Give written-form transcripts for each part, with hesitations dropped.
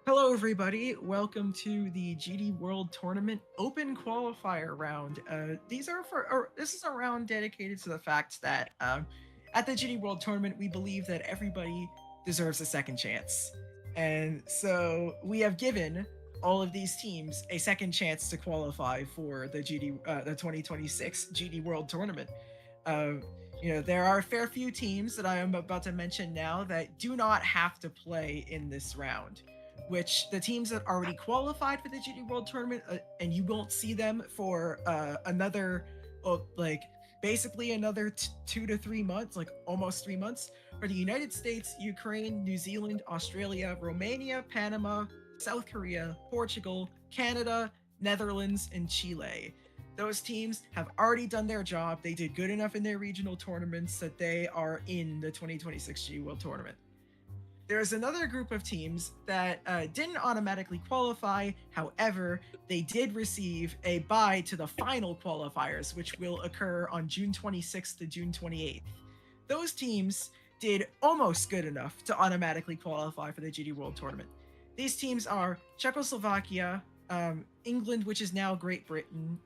Hello, everybody. Welcome to the GD World Tournament Open Qualifier round. This is a round dedicated to the fact that at the GD World Tournament, we believe that everybody deserves a second chance, and so we have given all of these teams a second chance to qualify for the 2026 GD World Tournament. Uh, there are a fair few teams that I am about to mention now that do not have to play in this round, which the teams that already qualified for the GD World Tournament, and you won't see them for basically another 2 to 3 months, like almost 3 months, are the United States, Ukraine, New Zealand, Australia, Romania, Panama, South Korea, Portugal, Canada, Netherlands, and Chile. Those teams have already done their job. They did good enough in their regional tournaments that they are in the 2026 GD World Tournament. There's another group of teams that didn't automatically qualify. However, they did receive a bye to the final qualifiers, which will occur on June 26th to June 28th. Those teams did almost good enough to automatically qualify for the GD World Tournament. These teams are Czechoslovakia, England, which is now Great Britain,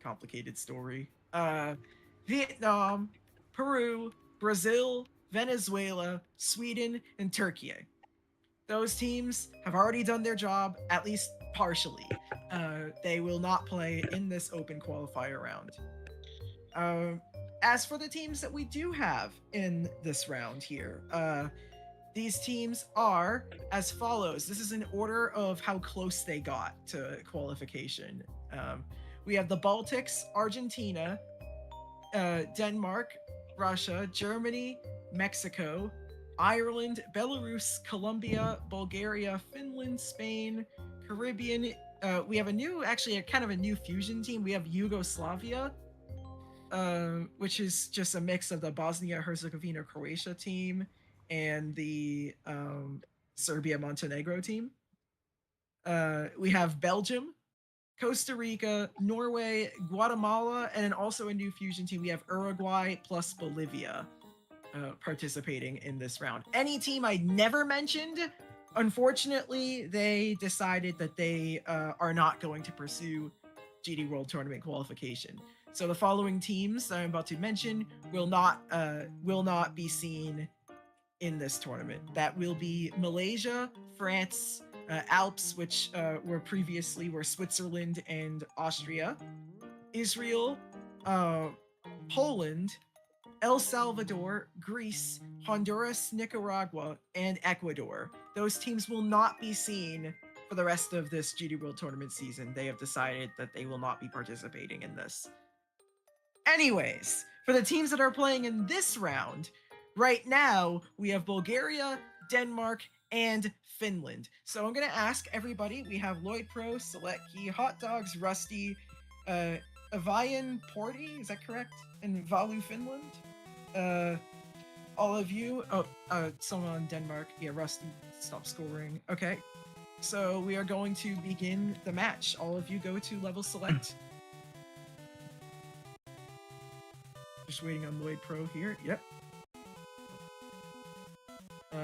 complicated story, Vietnam, Peru, Brazil, Venezuela, Sweden, and Turkey. Those teams have already done their job, at least partially. They will not play in this open qualifier round. As for the teams that we do have in this round here, these teams are as follows. This is in order of how close they got to qualification. We have the Baltics, Argentina, Denmark, Russia, Germany, Mexico, Ireland, Belarus, Colombia, Bulgaria, Finland, Spain, Caribbean. We have a new fusion team. We have Yugoslavia, which is just a mix of the Bosnia-Herzegovina, Croatia team and the Serbia-Montenegro team. We have Belgium, Costa Rica, Norway, Guatemala, and then also a new fusion team. We have Uruguay plus Bolivia participating in this round. Any team I never mentioned, unfortunately, they decided that they are not going to pursue GD World Tournament qualification. So the following teams that I'm about to mention will not be seen in this tournament. That will be Malaysia, France, Alps, which were Switzerland and Austria, Israel, Poland, El Salvador, Greece, Honduras, Nicaragua, and Ecuador. Those teams will not be seen for the rest of this GD World Tournament season. They have decided that they will not be participating in this. Anyways, for the teams that are playing in this round, right now we have Bulgaria, Denmark, and Finland. So I'm gonna ask everybody. We have Lloyd Pro, Selecki, Hot Dogs, Rusty, Avian Porty, is that correct? And Valu Finland. All of you. Oh, someone on Denmark. Yeah, Rusty, stop scoring. Okay. So we are going to begin the match. All of you go to level select. Just waiting on Lloyd Pro here. Yep.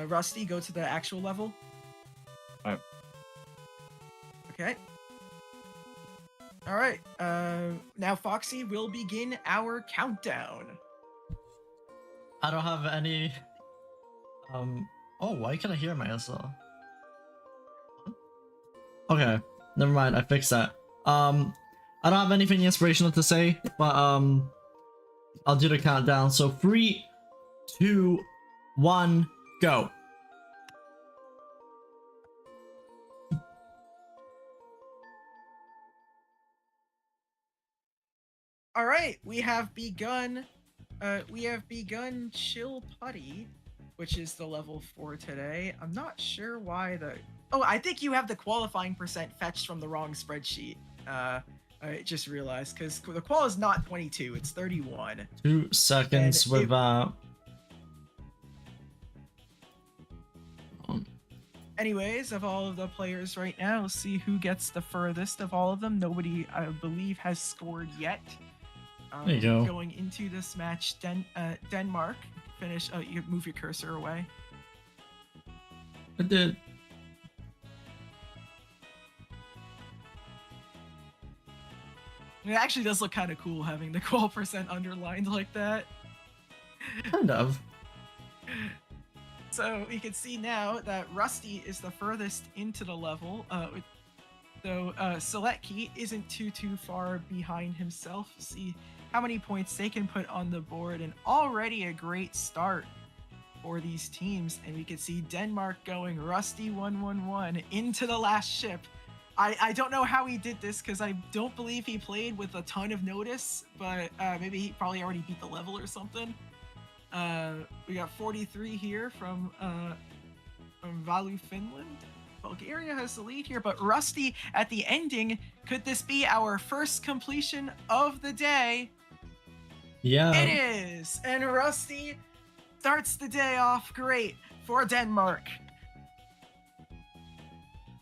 Rusty, go to the actual level. Alright. Okay. Alright. Now Foxy will begin our countdown. I don't have any... Oh, why can I hear myself? Okay, never mind, I fixed that. I don't have anything inspirational to say, but I'll do the countdown. So 3, 2, 1, go. All right, we have begun Chill Putty, which is the level 4 today. I'm not sure why the... Oh, I think you have the qualifying percent fetched from the wrong spreadsheet. I just realized, because the qual is not 22, it's 31. 2 seconds with Anyways, of all of the players right now, let's see who gets the furthest of all of them. Nobody, I believe, has scored yet. There you go. Going into this match, Denmark finish. You move your cursor away. I did. It actually does look kind of cool having the qual percent underlined like that. Kind of. So we can see now that Rusty is the furthest into the level. Though Selecki isn't too far behind himself. See how many points they can put on the board, and already a great start for these teams. And we can see Denmark going Rusty 1-1-1 into the last ship. I don't know how he did this, because I don't believe he played with a ton of notice, but maybe he probably already beat the level or something. We got 43 here from Valu Finland. Bulgaria has the lead here, but Rusty at the ending, could this be our first completion of the day? Yeah. It is! And Rusty starts the day off great for Denmark.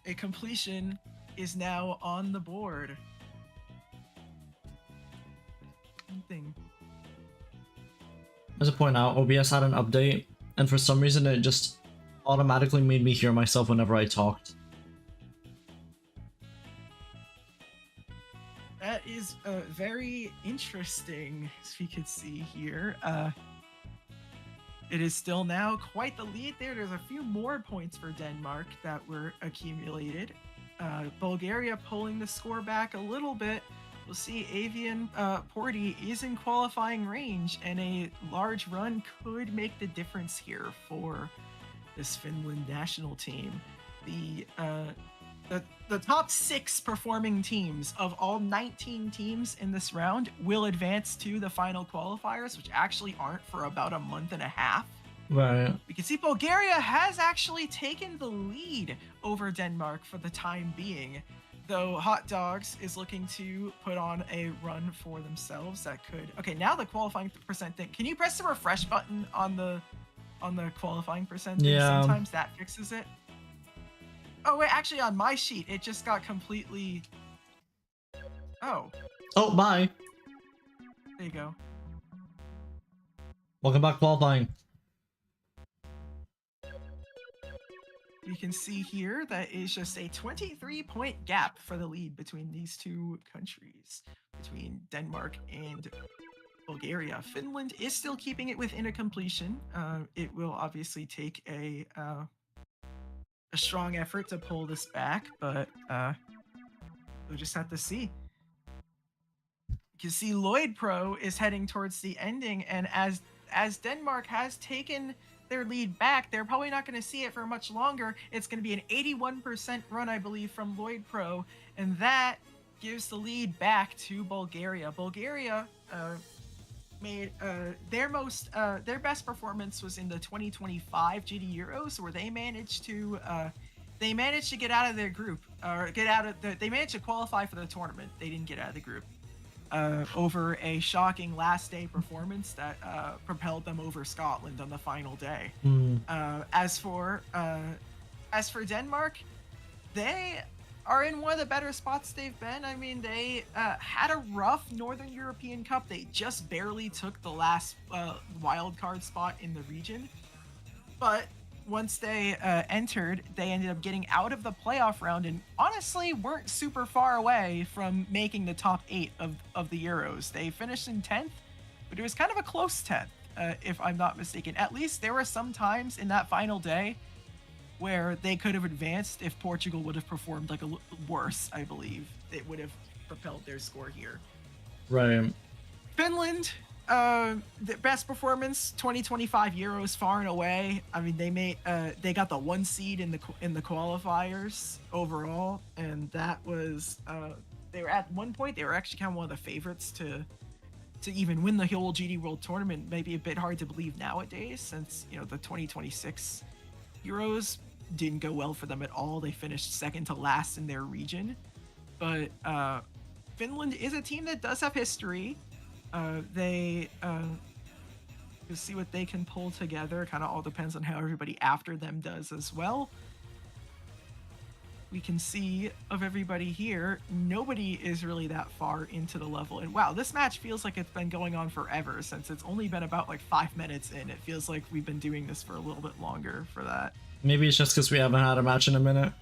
A completion is now on the board. Thing. As a point out, OBS had an update, and for some reason it just automatically made me hear myself whenever I talked. That is very interesting, as we could see here. It is still now quite the lead there. There's a few more points for Denmark that were accumulated. Bulgaria pulling the score back a little bit. We'll see Avian Porty is in qualifying range, and a large run could make the difference here for this Finland national team. The top 6 performing teams of all 19 teams in this round will advance to the final qualifiers, which actually aren't for about a month and a half. Right. We can see Bulgaria has actually taken the lead over Denmark for the time being, though Hot Dogs is looking to put on a run for themselves that could... Okay, now the qualifying percent thing. Can you press the refresh button on the qualifying percent thing? Yeah. Sometimes that fixes it. Oh, wait, actually on my sheet, it just got completely... Oh. Oh, bye. There you go. Welcome back, qualifying. You can see here that is just a 23-point gap for the lead between these two countries, between Denmark and Bulgaria. Finland is still keeping it within a completion. It will obviously take a strong effort to pull this back, but we'll just have to see. You can see Lloyd Pro is heading towards the ending, and as as Denmark has taken their lead back, they're probably not going to see it for much longer. It's going to be an 81% run, I believe, from Lloyd Pro, and that gives the lead back to Bulgaria. Bulgaria made their best performance was in the 2025 GD Euros, where they managed to get out of their group, or they managed to qualify for the tournament. They didn't get out of the group. Over a shocking last day performance that propelled them over Scotland on the final day. As for Denmark, they are in one of the better spots they've been. I mean, they had a rough Northern European Cup. They just barely took the last wild card spot in the region, but once they entered, they ended up getting out of the playoff round and honestly weren't super far away from making the top 8 of the Euros. They finished in 10th, but it was kind of a close 10th, if I'm not mistaken. At least there were some times in that final day where they could have advanced if Portugal would have performed like worse, I believe. It would have propelled their score here. Right. Finland, the best performance 2025 Euros far and away. I mean, they got the 1 seed in the qualifiers overall, and that was they were at one point they were actually kind of one of the favorites to even win the whole GD World Tournament. Maybe a bit hard to believe nowadays, since the 2026 Euros didn't go well for them at all. They finished second to last in their region, but Finland is a team that does have history. They we'll see what they can pull together. Kind of all depends on how everybody after them does as well. We can see of everybody here, nobody is really that far into the level. And wow, this match feels like it's been going on forever, since it's only been about like 5 minutes in. It feels like we've been doing this for a little bit longer for that. Maybe it's just because we haven't had a match in a minute.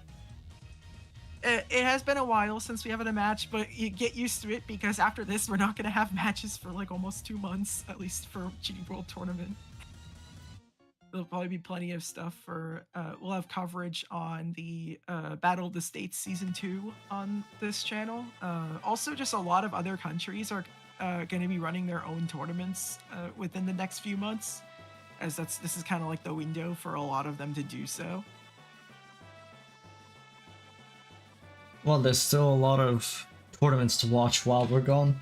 It has been a while since we haven't had a match, but you get used to it, because after this, we're not going to have matches for like almost 2 months, at least for GD World Tournament. There'll probably be plenty of stuff for, we'll have coverage on the Battle of the States Season 2 on this channel. Also, just a lot of other countries are going to be running their own tournaments within the next few months, as this is kind of like the window for a lot of them to do so. Well, there's still a lot of tournaments to watch while we're gone.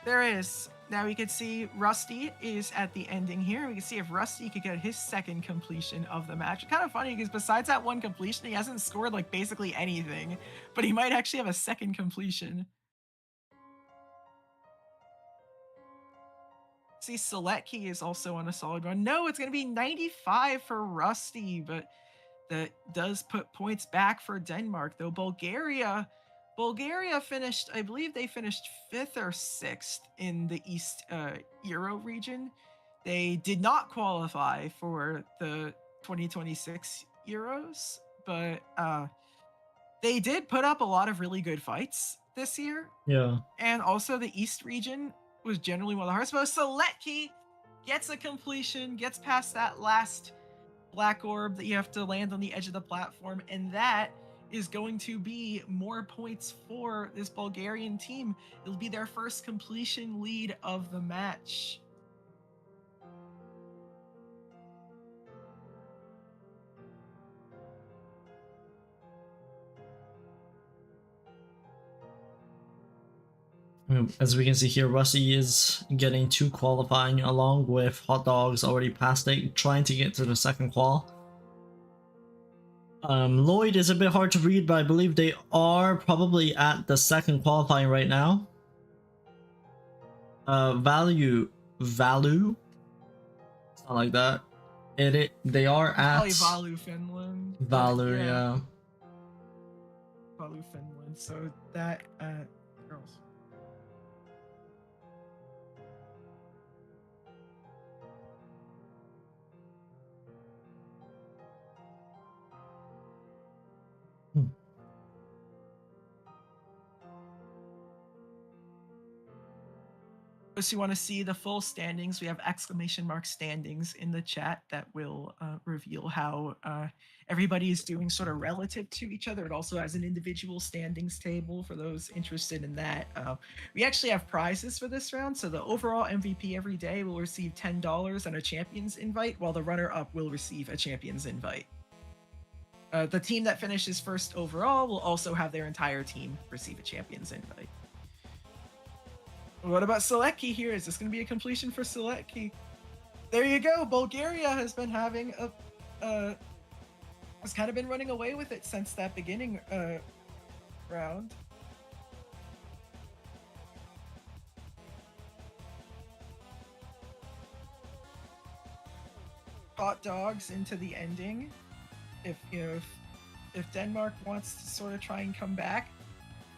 There is. Now we can see Rusty is at the ending here. We can see if Rusty could get his second completion of the match. It's kind of funny, because besides that one completion, he hasn't scored like basically anything, but he might actually have a second completion. See, Seletki is also on a solid run. No, it's going to be 95 for Rusty, but that does put points back for Denmark, though. Bulgaria finished, I believe they finished 5th or 6th in the East Euro region. They did not qualify for the 2026 Euros, but they did put up a lot of really good fights this year. Yeah. And also the East region was generally one of the hardest. But Seletki gets a completion, gets past that last black orb that you have to land on the edge of the platform, and that is going to be more points for this Bulgarian team. It'll be their first completion lead of the match. As we can see here, Rusty is getting 2 qualifying, along with Hot Dogs already past 8, trying to get to the second qual. Lloyd is a bit hard to read, but I believe they are probably at the second qualifying right now. Value, something like that. They are at probably Valu, Finland. Valu, yeah. Valu, Finland. So that girls. those who want to see the full standings, we have exclamation mark standings in the chat that will reveal how everybody is doing sort of relative to each other. It also has an individual standings table for those interested in that. We actually have prizes for this round. So the overall MVP every day will receive $10 and a champion's invite, while the runner-up will receive a champion's invite. The team that finishes first overall will also have their entire team receive a champion's invite. What about Selecki here? Is this going to be a completion for Selecki? There you go. Bulgaria has been having has kind of been running away with it since that beginning round. Hot dogs into the ending. If Denmark wants to sort of try and come back,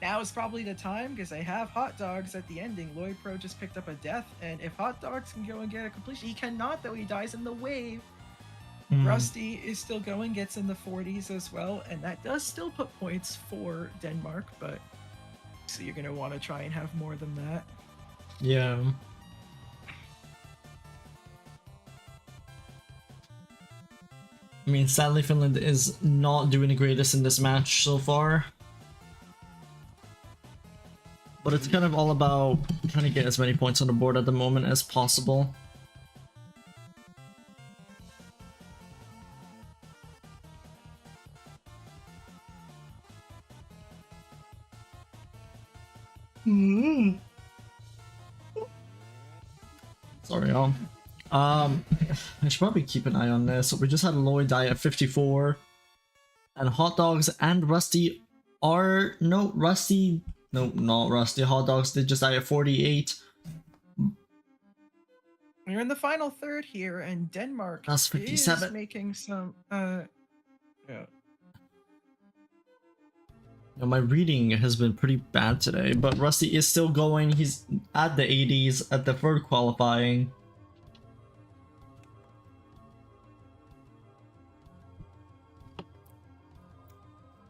now is probably the time, because they have hot dogs at the ending. Lloyd Pro just picked up a death, and if hot dogs can go and get a completion, he cannot, though. He dies in the wave. Rusty is still going, gets in the 40s as well, and that does still put points for Denmark, but so you're going to want to try and have more than that. Yeah. I mean, sadly, Finland is not doing the greatest in this match so far. But it's kind of all about trying to get as many points on the board at the moment as possible. Sorry, y'all. I should probably keep an eye on this. We just had Lloyd die at 54. And Hot Dogs and Rusty are... No, Rusty... No, not Rusty. Hot Dogs did just die at 48. We're in the final third here, and Denmark That's 57. is making some... yeah. Now, my reading has been pretty bad today, but Rusty is still going. He's at the 80s at the third qualifying.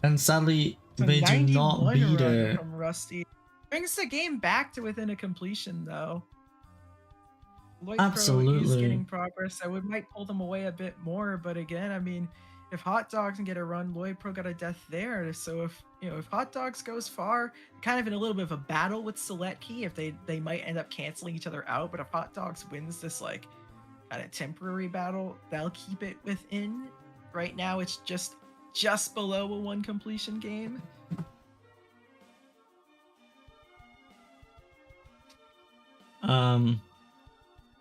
And sadly, they do not beat it. From Rusty. Brings the game back to within a completion, though. Lloyd Pro is getting progress. I might pull them away a bit more, but again, I mean, if Hot Dogs can get a run, Lloyd Pro got a death there. So if Hot Dogs goes far, kind of in a little bit of a battle with Seletki, if they might end up canceling each other out. But if Hot Dogs wins this like kind of temporary battle, they'll keep it within. Right now, it's just below a 1 completion game.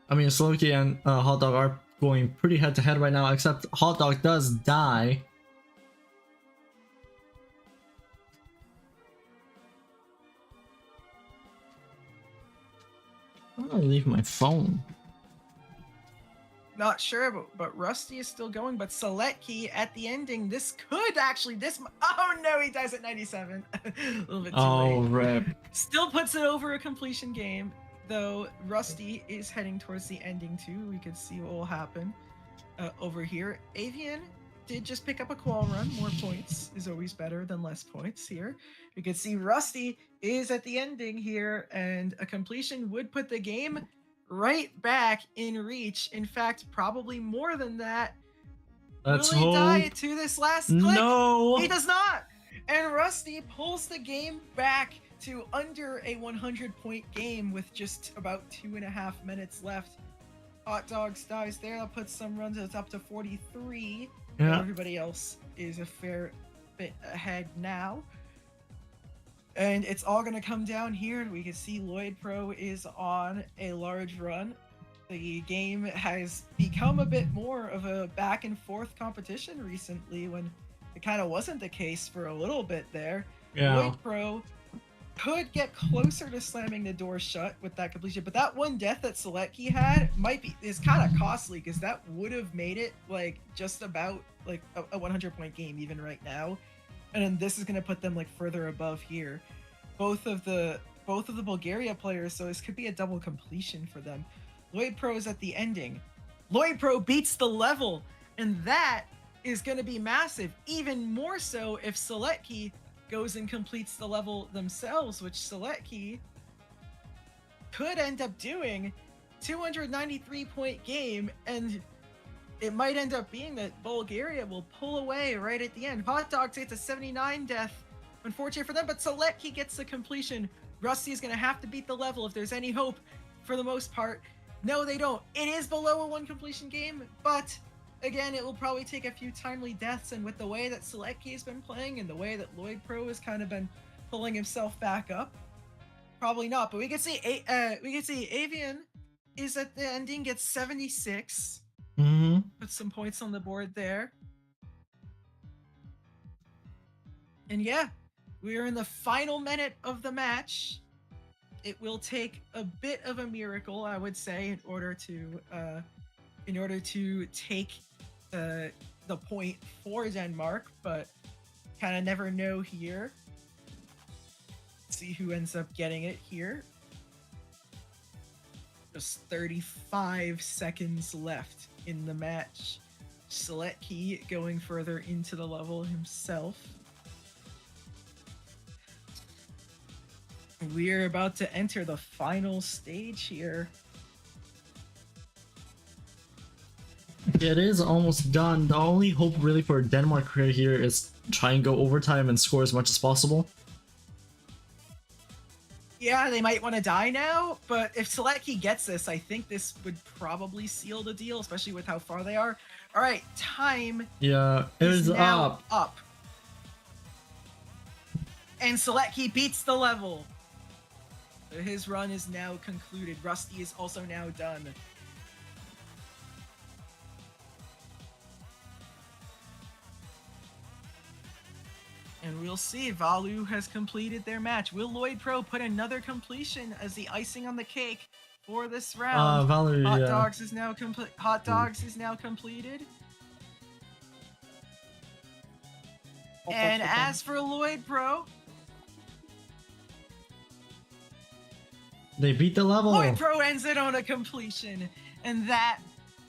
I mean, Sloki and Hot Dog are going pretty head to head right now, except Hot Dog does die. I'm gonna leave my phone. Not sure, but Rusty is still going. But Seletki at the ending, this could actually, oh no, he dies at 97. A little bit too late. Oh, rip. Still puts it over a completion game, though Rusty is heading towards the ending too. We could see what will happen over here. Avian did just pick up a qual run. More points is always better than less points here. We can see Rusty is at the ending here, and a completion would put the game right back in reach. In fact, probably more than that. Let's Will he hope. die to this last click? No! He does not! And Rusty pulls the game back to under a 100-point game with just about 2.5 minutes left. Hot Dogs dies there. That puts some runs. It's up to 43. Yeah. Everybody else is a fair bit ahead now. And it's all going to come down here, and we can see Lloyd Pro is on a large run. The game has become a bit more of a back and forth competition recently, when it kind of wasn't the case for a little bit there. Yeah. Lloyd Pro could get closer to slamming the door shut with that completion, but that one death that Seletki had is kind of costly, because that would have made it like just about like a 100-point game even right now. And then this is going to put them like further above here. Both of the Bulgaria players, so this could be a double completion for them. Lloyd Pro is at the ending. Lloyd Pro beats the level, and that is going to be massive. Even more so if Seletki goes and completes the level themselves, which Seletki could end up doing 293-point game, and it might end up being that Bulgaria will pull away right at the end. Hot Dogs gets a 79 death. Unfortunate for them, but Selecki gets the completion. Rusty is going to have to beat the level if there's any hope for the most part. No, they don't. It is below a 1 completion game, but again, it will probably take a few timely deaths, and with the way that Selecki has been playing and the way that Lloyd Pro has kind of been pulling himself back up, probably not. But we can see Avian is at the ending, gets 76. Put some points on the board there. And yeah, we are in the final minute of the match. It will take a bit of a miracle, I would say, in order to take the point for Denmark, but kind of never know here. See who ends up getting it here. Just 35 seconds left in the match. Selecki going further into the level himself. We're about to enter the final stage here. It is almost done. The only hope really for Denmark here is try and go overtime and score as much as possible. Yeah, they might want to die now, but if Selecki gets this, I think this would probably seal the deal, especially with how far they are. All right, time. Yeah, it is now up. And Selecki beats the level. His run is now concluded. Rusty is also now done. And we'll see. Valu has completed their match. Will Lloyd Pro put another completion as the icing on the cake for this round? Valu, Hot Dogs is now complete. Hot Dogs is now completed. And as for Lloyd Pro, they beat the level. Lloyd Pro ends it on a completion, and that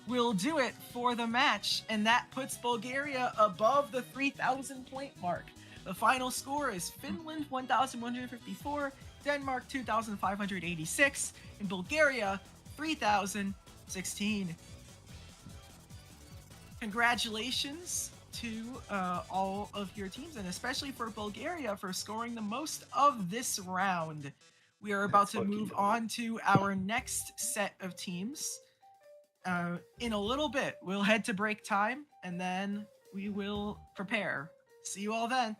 will do it for the match. And that puts Bulgaria above the 3,000 point mark. The final score is Finland 1,154, Denmark 2,586, and Bulgaria 3,016. Congratulations to all of your teams, and especially for Bulgaria for scoring the most of this round. We are about to move on to our next set of teams. In a little bit, we'll head to break time, and then we will prepare. See you all then.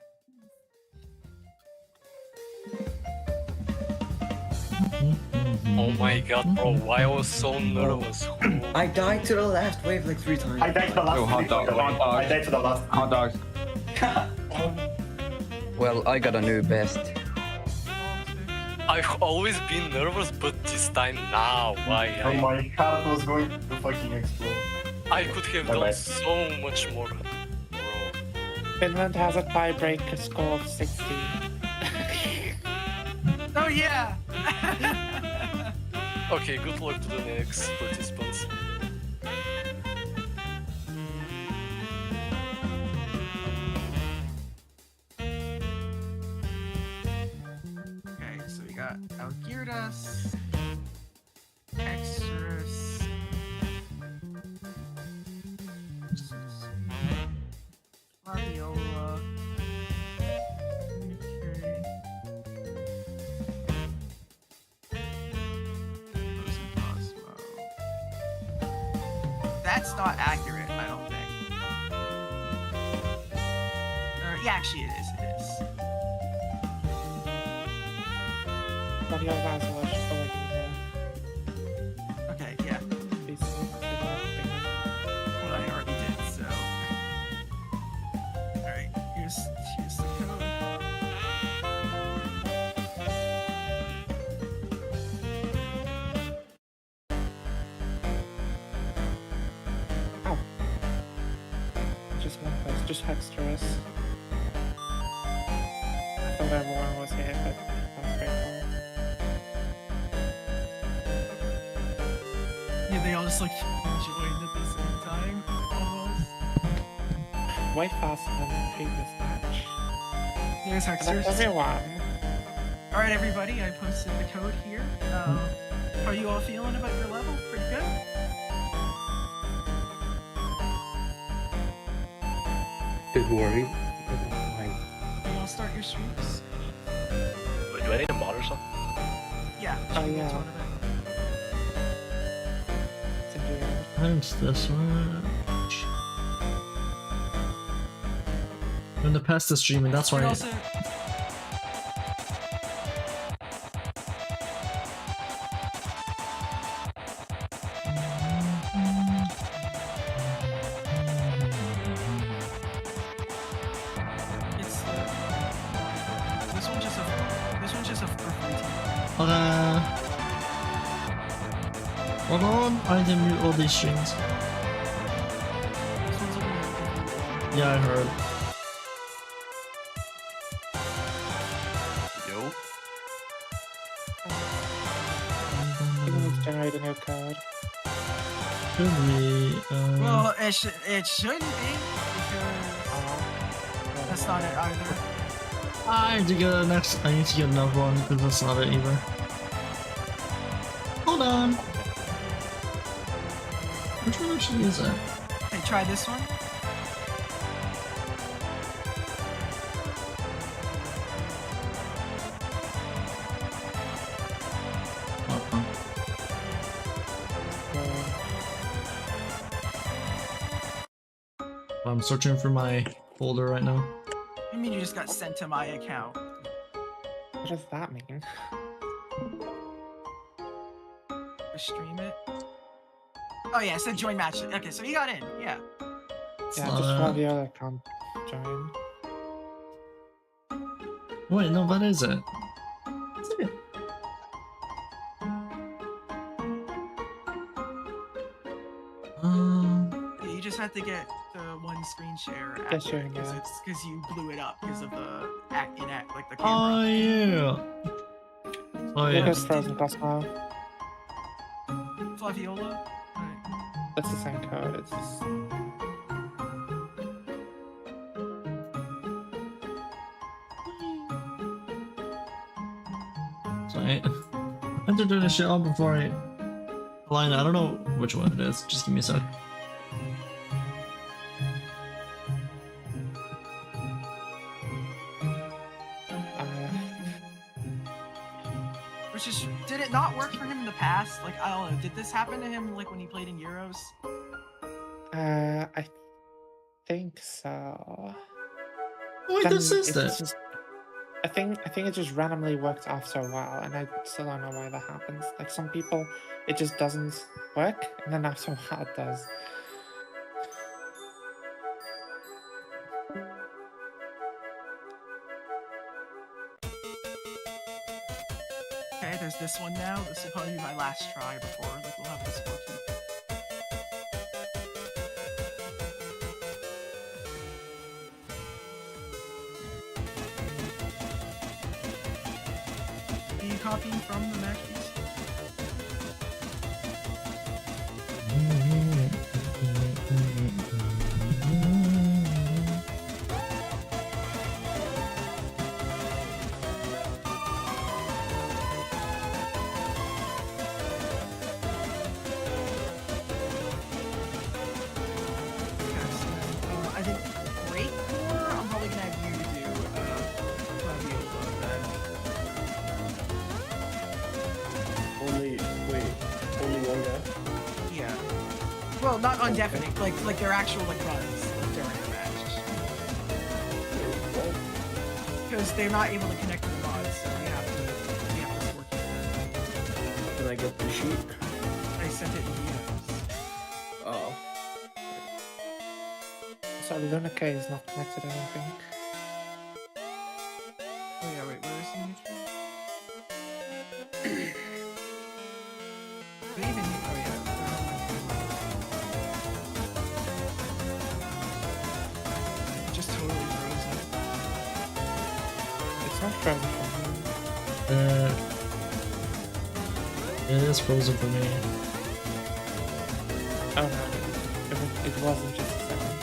Oh my god, bro, why I was so nervous. I died to the last wave like 3 times. I died to the last. Oh, hot dog. I died to the last. Hot dogs. Well, I got a new best. I've always been nervous, but this time now, why? My heart was going to fucking explode. I could have done so much more, bro. Finland has a tiebreaker score of 60. Oh yeah! Okay, good luck to the next participants. Okay, so we got Algirdas, Extras, Fabiola. That's not accurate, I don't think. Yeah, actually it is, But your guys watch already Okay, yeah. this. Well, I already did, so. Alright, here's the code. Just one place, just Hexterus. I thought everyone was here, but that's very cool. Yeah, they all just like joined at the same time, almost. Way faster than the previous match. Here's Hello Hexters. everyone. Alright, everybody, I posted the code here. How are you all feeling about your level? Pretty good? Bit worried. You all start your streams? Wait, do I need a mod or something? Yeah. Oh, stream yeah. tournament. It's in jail. Times this one. In the past is streaming, that's And why. also, it's this one's just a for free team. Hold on, I need to mute all these streams. This one's a winner. Yeah, I heard. Yo. You can just generate a new code. Should we? Well, it shouldn't be because that's not it either. I need to get I need to get another one because that's not it either. Hold on. Which one actually is it? Hey, try this one. Uh-uh. I'm searching for my folder right now. I mean, you just got sent to my account. What does that mean? Stream it. Oh yeah, it said join match. Okay, so you got in. Yeah. Yeah, not just a- Fabiola can't join. Wait, no, what is it? What's it? Yeah, you just have to get the one screen share Yes, sure, because yeah. it's because you blew it up because of the like the Oh camera. yeah. Oh It yeah. goes frozen plus now. Flaviola. Right. That's the same code. It's just... So I entered this shit on before I line. I don't know which one it is. Just give me a sec. Which is, did it not work for him in the past? Like, I don't know, did this happen to him like when he played in Euros? I think so. Wait, Then this is it's it. just- I think it just randomly worked off so well, and I still don't know why that happens. Like some people, it just doesn't work, and then after a while it does. Okay, there's this one now. This will probably be my last try before like we'll have this score keep. Are you copying from the match piece? I think break core. I'm probably gonna have you do Flaviola then. Only one guy? Yeah. Well, not undeafening, like their actual like runs like, during the match. Because they're not able to connect to the mods, so we have to work with them. Can I get the sheet? I sent it in DMs. Oh. So Luna K is not connected, I don't think. Oh yeah, wait, where is the new stream? They even oh yeah. It just totally frozen. It's not frozen for me. It is frozen for me. Oh no, it wasn't just a second.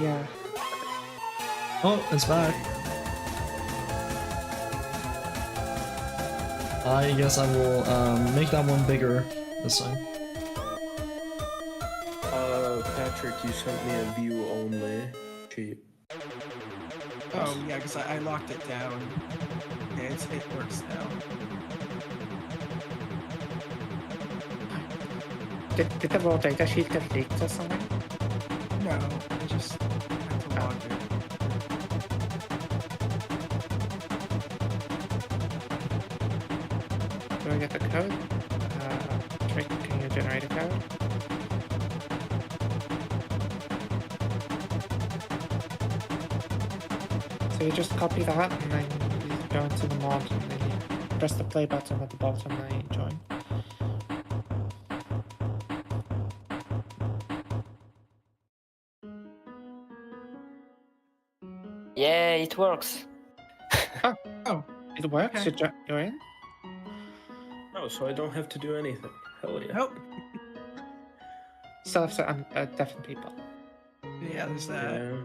Yeah. Oh, it's back. I guess I will make that one bigger this time. Patrick, you sent me a view only sheet. Oh yeah, because I locked it down. Okay, it works now. Did the raw data sheet get leaked or something? No, I just had to log it. Do I get the code? Trick, can you generate a code? So you just copy that and then you go into the mod and then you press the play button at the bottom and then you join. Yeah, it works. It works? Okay. You're in? Oh, so I don't have to do anything. Hell yeah. Nope. Still have to deafen people. Yeah, there's that. Yeah.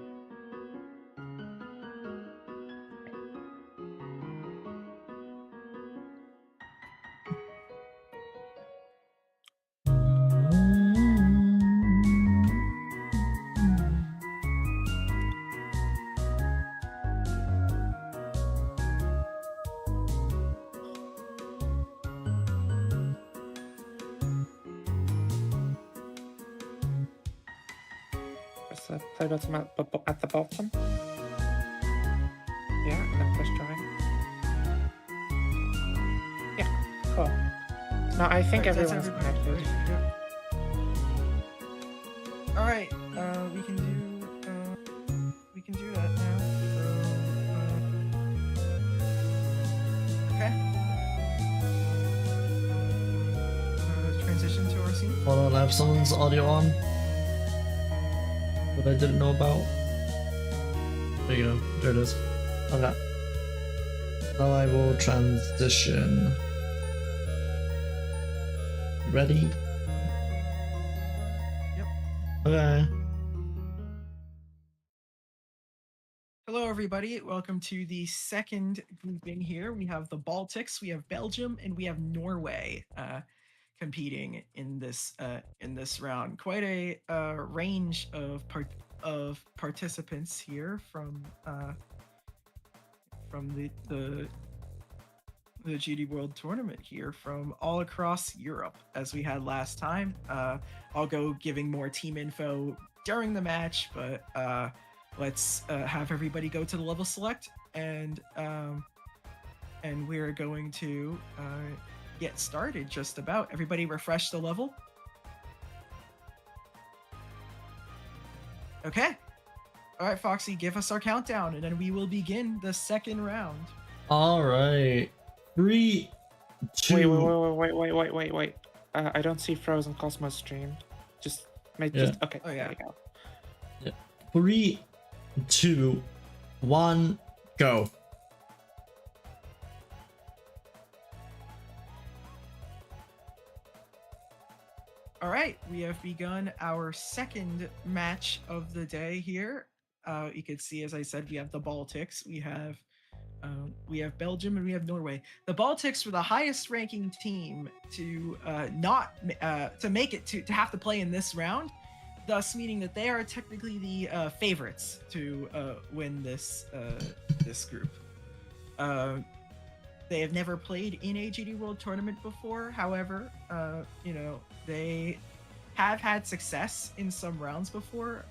Press the play button at the bottom. Yeah, and then press join. Yeah, cool. Now I think Right, that's everyone's everybody. connected. All right, we can do that now. So, okay. Transition to our scene. Hold on, I have someone's audio on that I didn't know about. There you go. There it is. Okay. Now I will transition. You ready? Yep. Okay. Hello, everybody. Welcome to the second grouping here. We have the Baltics, we have Belgium, and we have Norway competing in this round. Quite a range of participants here from the GD World Tournament here from all across Europe, as we had last time. I'll go giving more team info during the match, but let's have everybody go to the level select, and we're going to get started just about. Everybody refresh the level. Okay. All right, Foxy, give us our countdown, and then we will begin the second round. All right. 3, 2. Wait. I don't see Frozen Cosmos stream. Just make Yeah. just okay. Oh, yeah. There you go. 3, 2, 1, go. All right, we have begun our second match of the day here. You can see, as I said, we have the Baltics, we have Belgium, and we have Norway. The Baltics were the highest ranking team to make it to have to play in this round, thus meaning that they are technically the favorites to win this group. They have never played in a GD World Tournament before. However, they have had success in some rounds before.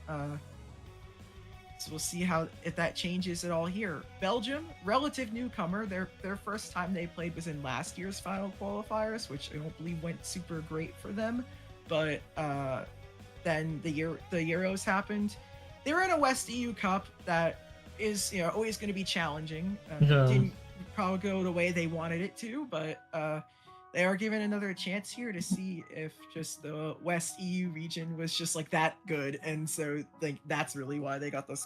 So we'll see if that changes at all here. Belgium, relative newcomer. Their first time they played was in last year's final qualifiers, which I don't believe went super great for them. But then the Euros happened. They were in a West EU Cup that is always going to be challenging. Didn't probably go the way they wanted it to, but they are given another chance here to see if just the West EU region was just like that good, and so that's really why they got those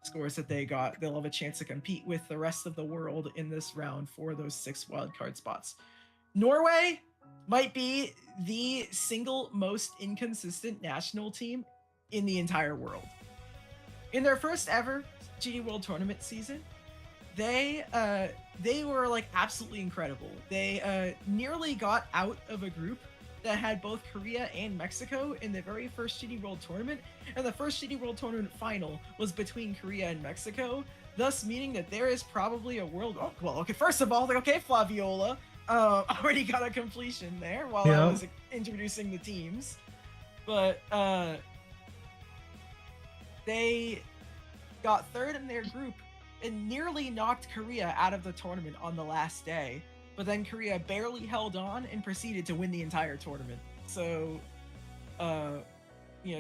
scores that they got. They'll have a chance to compete with the rest of the world in this round for those 6 wildcard spots. Norway might be the single most inconsistent national team in the entire world. In their first ever GD World Tournament season, they were like absolutely incredible. They nearly got out of a group that had both Korea and Mexico in the very first GD World Tournament, and the first GD World Tournament final was between Korea and Mexico, thus meaning that there is probably a world. Oh, well, okay. First of all, okay, Flaviola already got a completion there while I was introducing the teams, but they got third in their group and nearly knocked Korea out of the tournament on the last day. But then Korea barely held on and proceeded to win the entire tournament. So,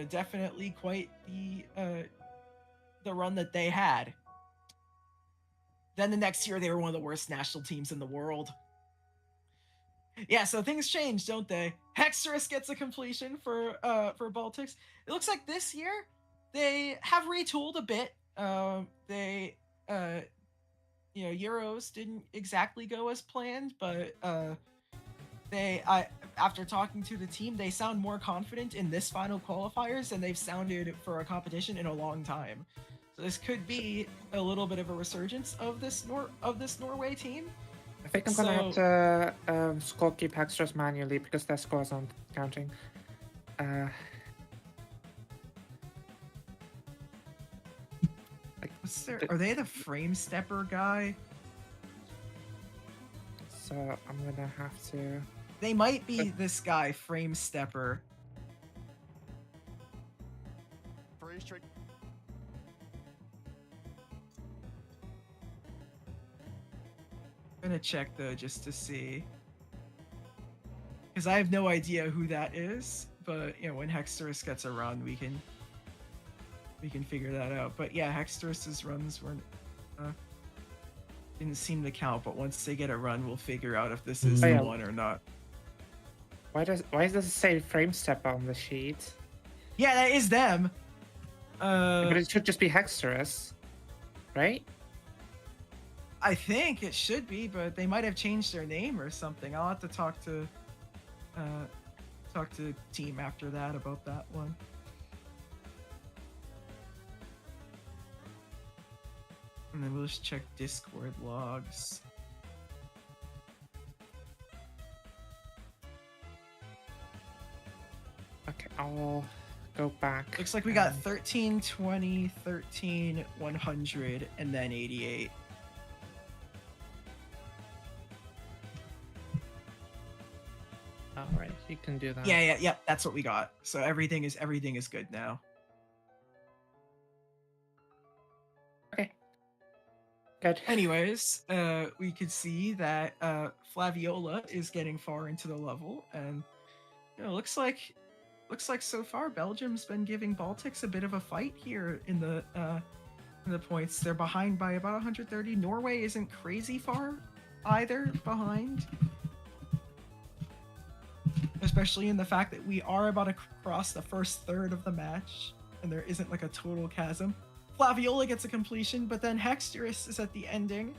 definitely quite the run that they had. Then the next year, they were one of the worst national teams in the world. Yeah, so things change, don't they? Hexerus gets a completion for Baltics. It looks like this year they have retooled a bit. Euros didn't exactly go as planned, but after talking to the team, they sound more confident in this final qualifiers than they've sounded for a competition in a long time. So this could be a little bit of a resurgence of this Norway team. I think I'm gonna have to score keep Hextras manually because their scores aren't counting. Are they the frame stepper guy? So I'm gonna have to. They might be this guy, frame stepper. I'm gonna check though just to see, because I have no idea who that is. But when Hexterus gets a run, we can figure that out. But yeah, Hexterus's runs weren't didn't seem to count. But once they get a run, we'll figure out if this is the one or not. Why does it say frame stepper on the sheet? Yeah, that is them. But it should just be Hexterus, right? I think it should be, but they might have changed their name or something. I'll have to talk to team after that about that one. And then we'll just check Discord logs. Okay, I'll go back. Looks like we got 13, 20, 13, 100, and then 88. All right, you can do that. Yeah. That's what we got. So everything is good now. Okay. Good. Anyways, we could see that Flaviola is getting far into the level, and looks like so far Belgium's been giving Baltics a bit of a fight here in the points. They're behind by about 130. Norway isn't crazy far either behind, especially in the fact that we are about to cross the first third of the match and there isn't like a total chasm. Flaviola gets a completion, but then Hexterus is at the ending,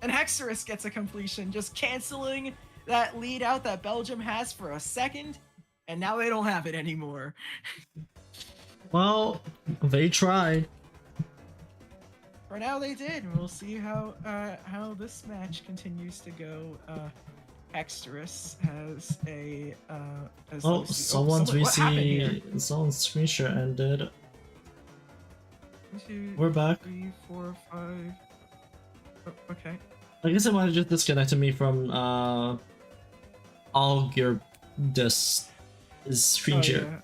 and Hexterus gets a completion, just canceling that lead out that Belgium has for a second, and now they don't have it anymore. Well, they tried. For now they did. We'll see how this match continues to go. Hexterus has a someone's screenshot ended. 2, We're back. 3, 4, 5. Oh, okay. I guess it might have just disconnected me from all your screen share. Yeah.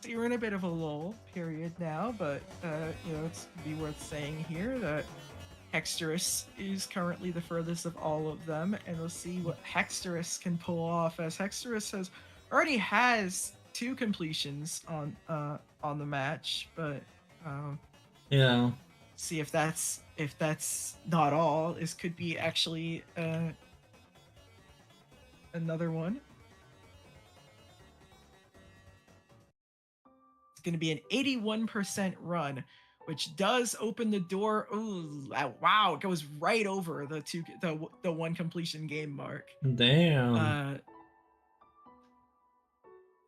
You're in a bit of a lull period now, but it's be worth saying here that Hexterus is currently the furthest of all of them, and we'll see what Hexterus can pull off, as Hexterus already has 2 completions on the match, but yeah. See if that's not all. This could be actually another one. Going to be an 81% run, which does open the door. Ooh, wow! It goes right over the one completion game mark. Damn. I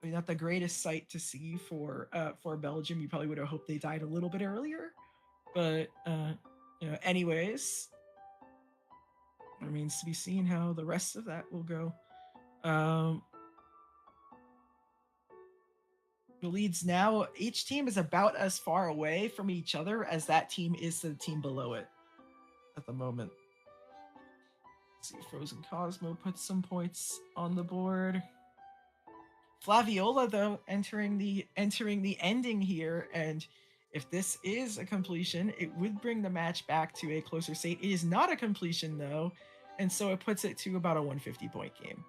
mean, not the greatest sight to see for Belgium. You probably would have hoped they died a little bit earlier, but anyways, it remains to be seen how the rest of that will go. The leads now, each team is about as far away from each other as that team is to the team below it at the moment. Let's see, Frozen Cosmo puts some points on the board. Flaviola, though, entering the ending here, and if this is a completion, it would bring the match back to a closer state. It is not a completion, though, and so it puts it to about a 150-point game.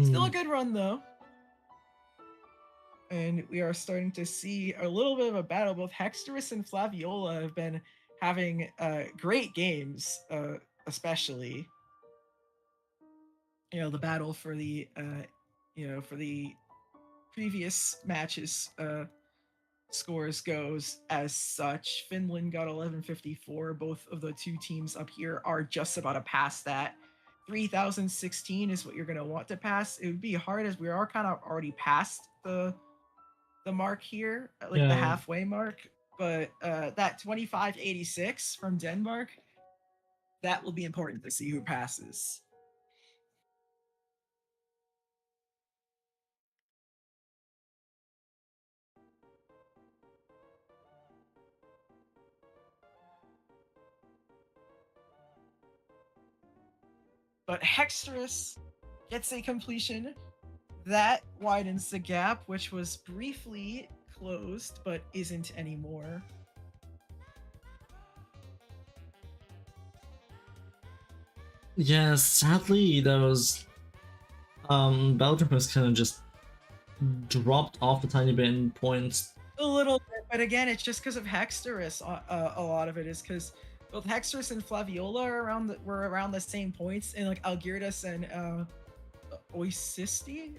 Still a good run, though. And we are starting to see a little bit of a battle. Both Hexterus and Flaviola have been having great games, especially. The battle for the previous matches scores goes as such. Finland got 1154. Both of the two teams up here are just about to pass that. 3016 is what you're going to want to pass. It would be hard as we are kind of already past the mark here, like the halfway mark. But that 2586 from Denmark, that will be important to see who passes. But Hexterus gets a completion. That widens the gap, which was briefly closed, but isn't anymore. Yes, sadly, those Belgium has kind of just dropped off a tiny bit in points. A little bit, but again, it's just because of Hexterus. A lot of it is because both Hexterus and Flaviola were around the same points, and like Algirdas and Oisisti.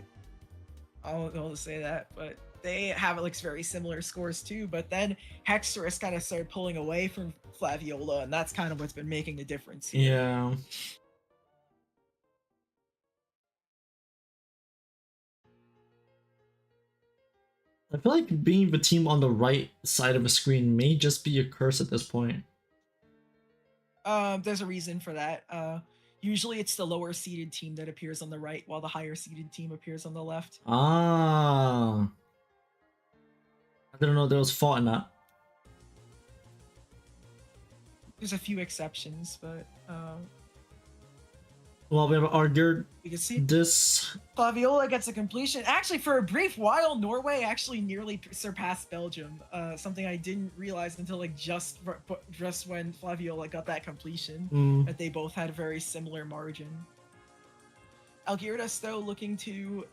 I'll say that, but they have like very similar scores too. But then Hexterus kind of started pulling away from Flaviola, and that's kind of what's been making the difference here. Yeah. I feel like being the team on the right side of the screen may just be a curse at this point. There's a reason for that. Usually it's the lower seeded team that appears on the right while the higher seeded team appears on the left. Ah. I didn't know there was fault in that. There's a few exceptions, but well, we have argued you can see this. Flaviola gets a completion. Actually, for a brief while, Norway actually nearly surpassed Belgium. Something I didn't realize until like just when Flaviola got that completion, that they both had a very similar margin. Algirdas, though, looking to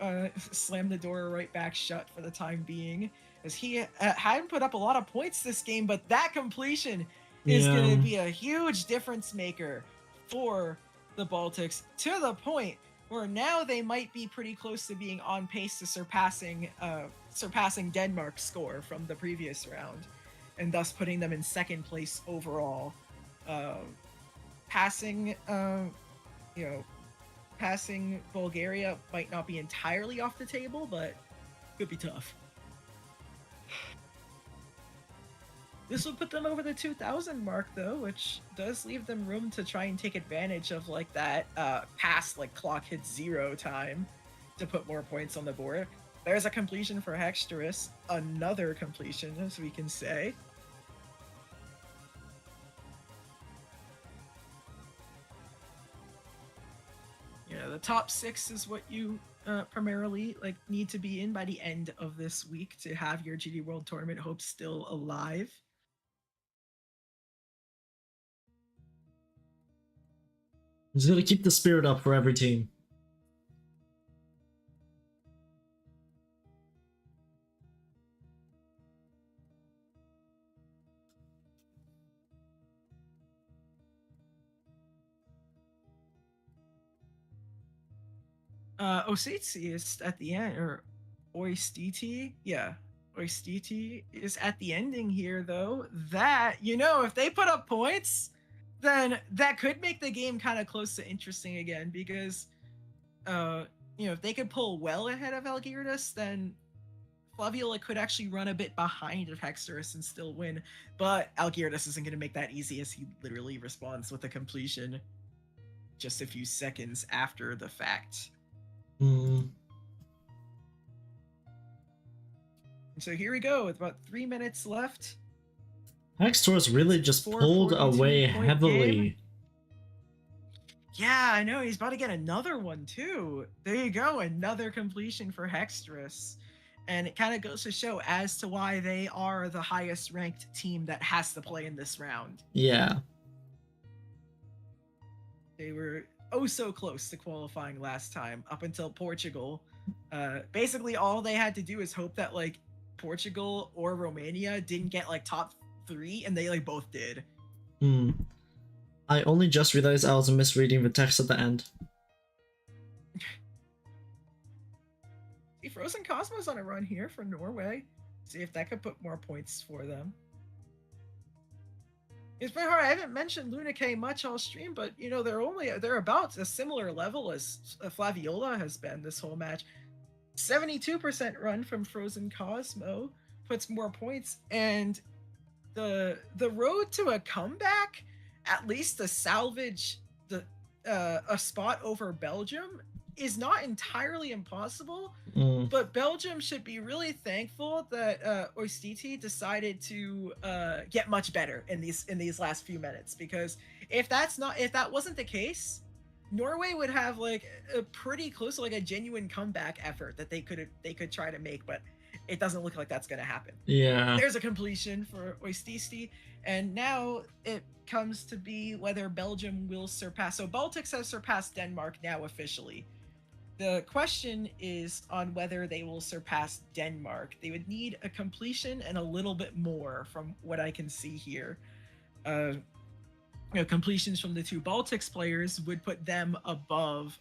slam the door right back shut for the time being, as he hadn't put up a lot of points this game, but that completion is going to be a huge difference maker for the Baltics, to the point where now they might be pretty close to being on pace to surpassing Denmark's score from the previous round, and thus putting them in second place overall. Passing Bulgaria might not be entirely off the table, but could be tough. This will put them over the 2,000 mark, though, which does leave them room to try and take advantage of like that past like clock hits 0 time to put more points on the board. There's a completion for Hexterus, another completion, as we can say. Yeah, the top 6 is what you primarily like need to be in by the end of this week to have your GD World Tournament hopes still alive. Just gonna keep the spirit up for every team. Ossetia is at the end, or Oistiti? Yeah, Oistiti is at the ending here, though, that, you know, if they put up points, then that could make the game kind of close to interesting again, because, you know, if they could pull well ahead of Algirdas, then Flaviola could actually run a bit behind of Hexerus and still win, but Algirdas isn't going to make that easy, as he literally responds with a completion just a few seconds after the fact. So here we go, with about 3 minutes left. Hextor's really just pulled away 442 point heavily. game. Yeah, I know, he's about to get another one too. There you go, another completion for Hexterus. And it kind of goes to show as to why they are the highest ranked team that has to play in this round. Yeah. They were oh so close to qualifying last time, up until Portugal. Basically all they had to do is hope that like Portugal or Romania didn't get like top 3, and they like both did. I only just realized I was misreading the text at the end. See, Frozen Cosmos on a run here for Norway. See if that could put more points for them. It's very hard. I haven't mentioned Luna K much all stream, but you know they're about a similar level as Flaviola has been this whole match. 72% run from Frozen Cosmo puts more points, and the road to a comeback, at least to salvage the a spot over Belgium, is not entirely impossible. But Belgium should be really thankful that Oistiti decided to get much better in these last few minutes, because if that wasn't the case, Norway would have like a pretty close to like a genuine comeback effort that they could try to make, but it doesn't look like that's going to happen. Yeah. There's a completion for Oistiti, and now it comes to be whether Belgium will surpass. So Baltics has surpassed Denmark now officially. The question is on whether they will surpass Denmark. They would need a completion and a little bit more from what I can see here. Completions from the two Baltics players would put them above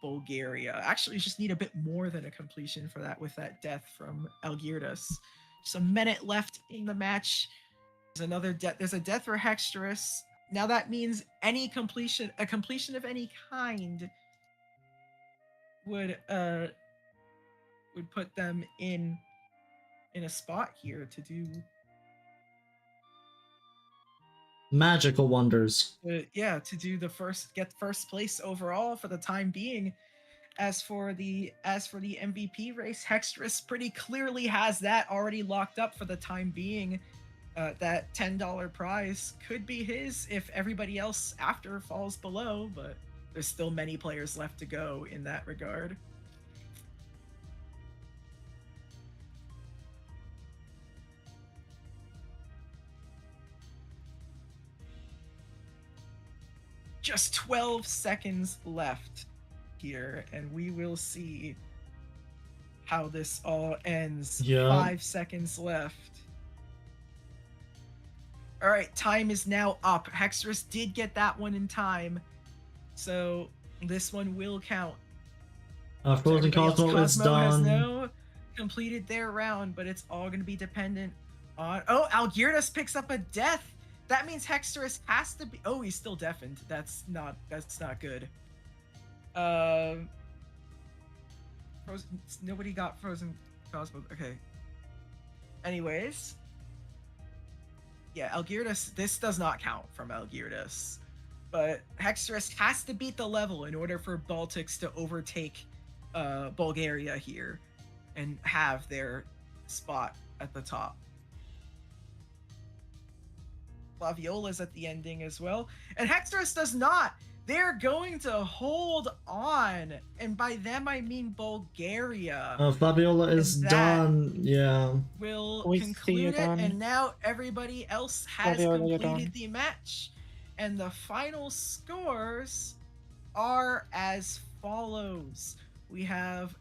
Bulgaria. Actually, you just need a bit more than a completion for that with that death from Algirdas. Just a minute left in the match. There's another death. There's a death for Hexterus. Now that means a completion of any kind would put them in a spot here to do magical wonders. To do get first place overall for the time being. As for the MVP race, Hexterus pretty clearly has that already locked up for the time being. That $10 prize could be his if everybody else after falls below, but there's still many players left to go in that regard. Just 12 seconds left here, and we will see how this all ends. Yeah. 5 seconds left. All right, time is now up. Hexerus did get that one in time, so this one will count. Frozen Cosmo is done. Has now completed their round, but it's all going to be dependent on... Oh, Algirdas picks up a death. That means Hexerus has to be... Oh, he's still deafened. That's not good. Nobody got Frozen Cosmo. Okay. Anyways... Yeah, Algirdas, this does not count from Algirdas. But Hexerus has to beat the level in order for Baltics to overtake Bulgaria here and have their spot at the top. Flaviola's at the ending as well. And Hexerus does not. They're going to hold on. And by them, I mean Bulgaria. Fabiola is done. Yeah. Will We conclude see it. it on- And now everybody else has Fabiola, you're completed done. the match. And the final scores are as follows. We have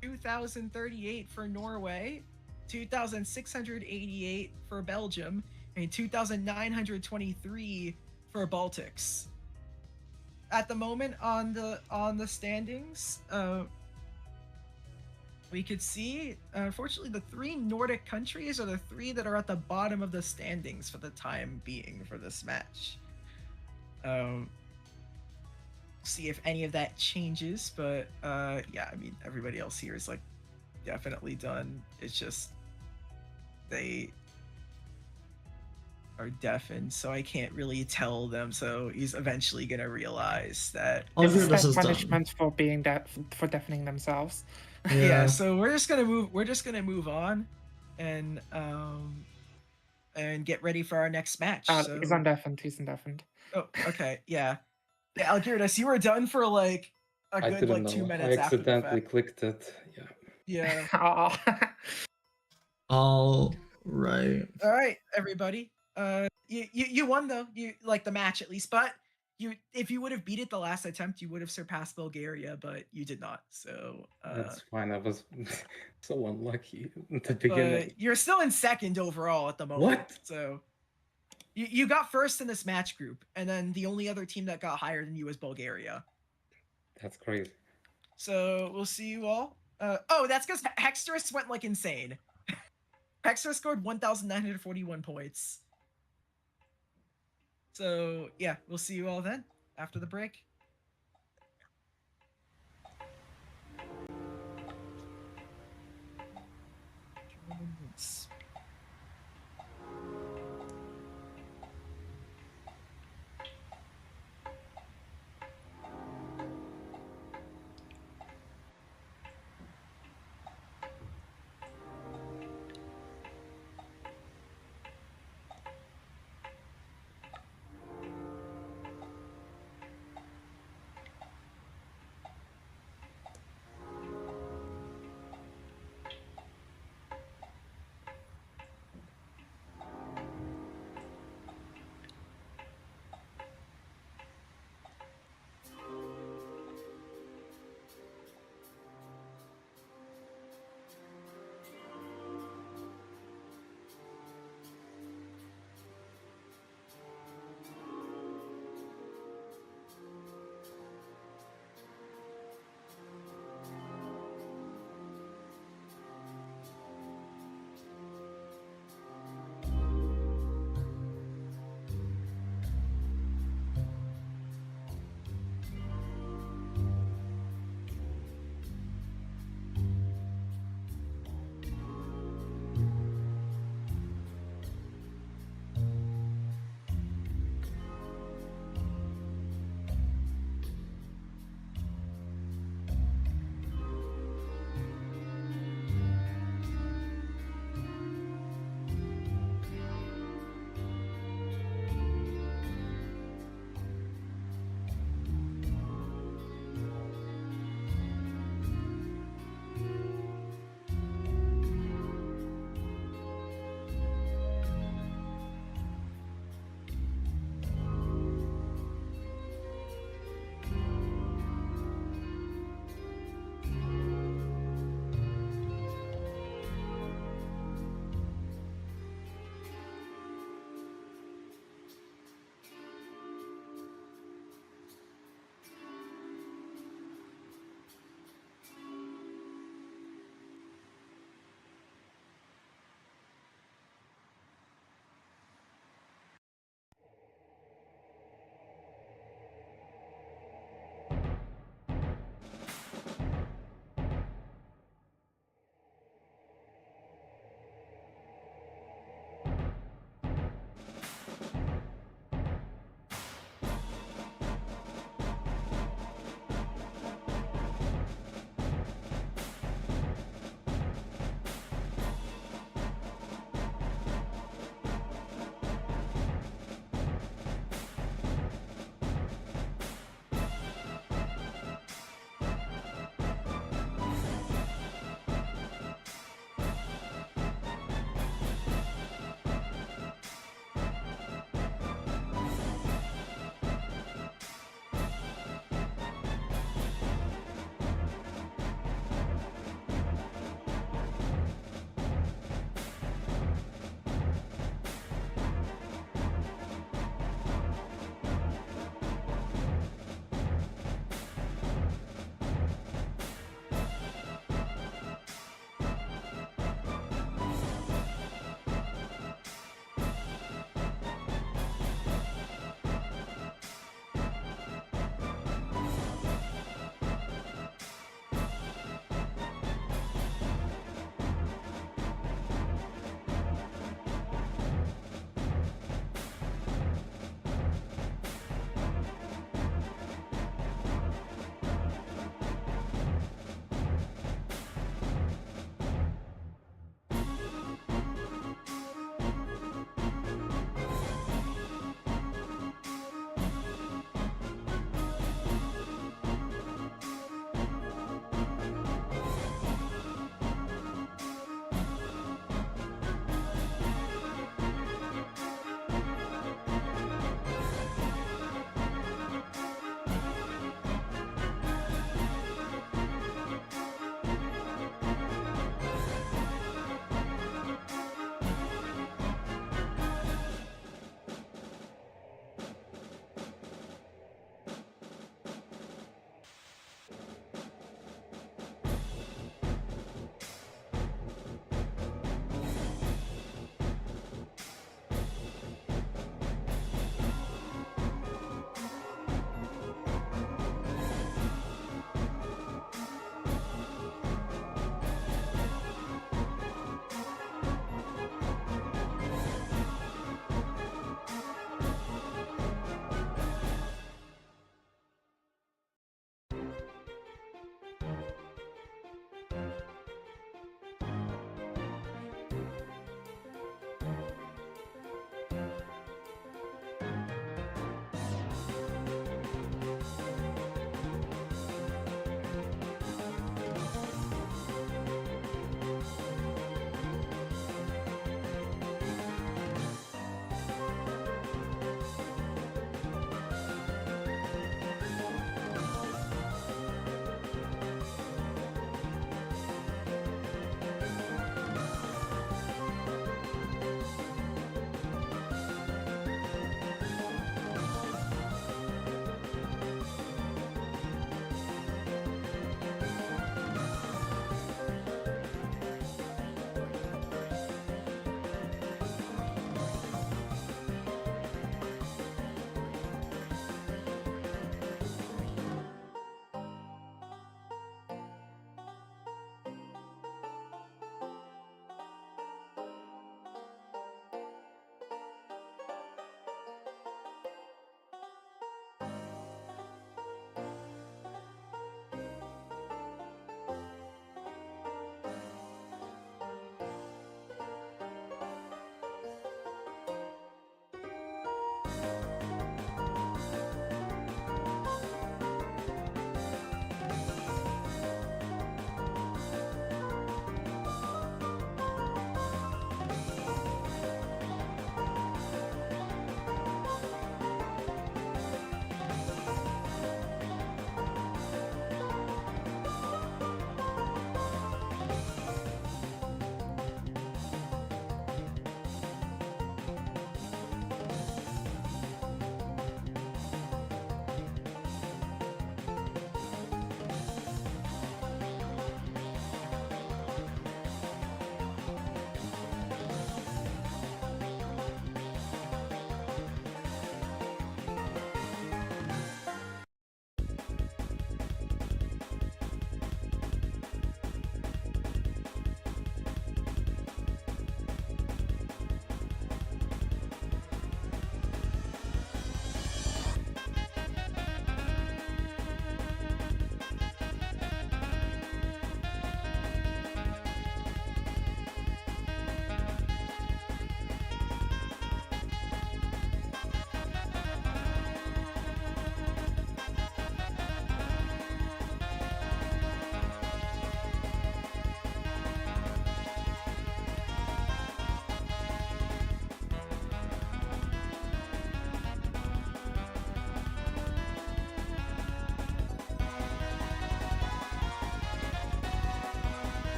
2,038 for Norway, 2,688 for Belgium, and 2,923 for Baltics. At the moment on the standings, we could see, unfortunately, the 3 Nordic countries are the 3 that are at the bottom of the standings for the time being for this match. See if any of that changes, but yeah, I mean, everybody else here is like definitely done. It's just they are deafened, so I can't really tell them. So he's eventually gonna realize that. Oh, This dude, is this their is done. punishment for being for deafening themselves. Yeah. So we're just gonna move on, and get ready for our next match. So... He's undeafened. He's undeafened. Oh, okay, yeah. Yeah, Algirdas, you were done for like a I good didn't like 2 know. minutes I after the accidentally fact. clicked it. Yeah. Yeah. All right. All right, everybody. You won though. You like the match at least, but if you would have beat it the last attempt, you would have surpassed Bulgaria, but you did not. So That's fine. I was so unlucky at the beginning. but you're still in second overall at the moment. What? So you got first in this match group, and then the only other team that got higher than you was Bulgaria. That's crazy. So we'll see you all. Oh, that's because Hexterus went like insane. Hexterus scored 1,941 points. So yeah, we'll see you all then after the break.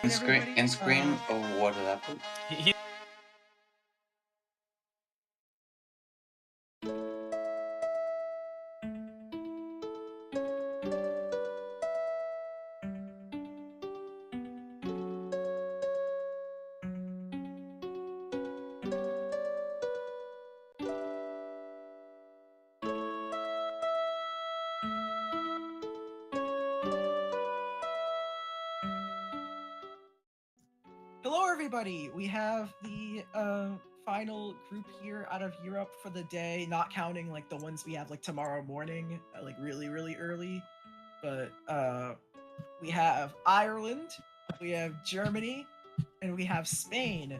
everybody. what did that put? Hello, everybody. We have the final group here out of Europe for the day, not counting like the ones we have like tomorrow morning, like really early. But we have Ireland, we have Germany, and we have Spain.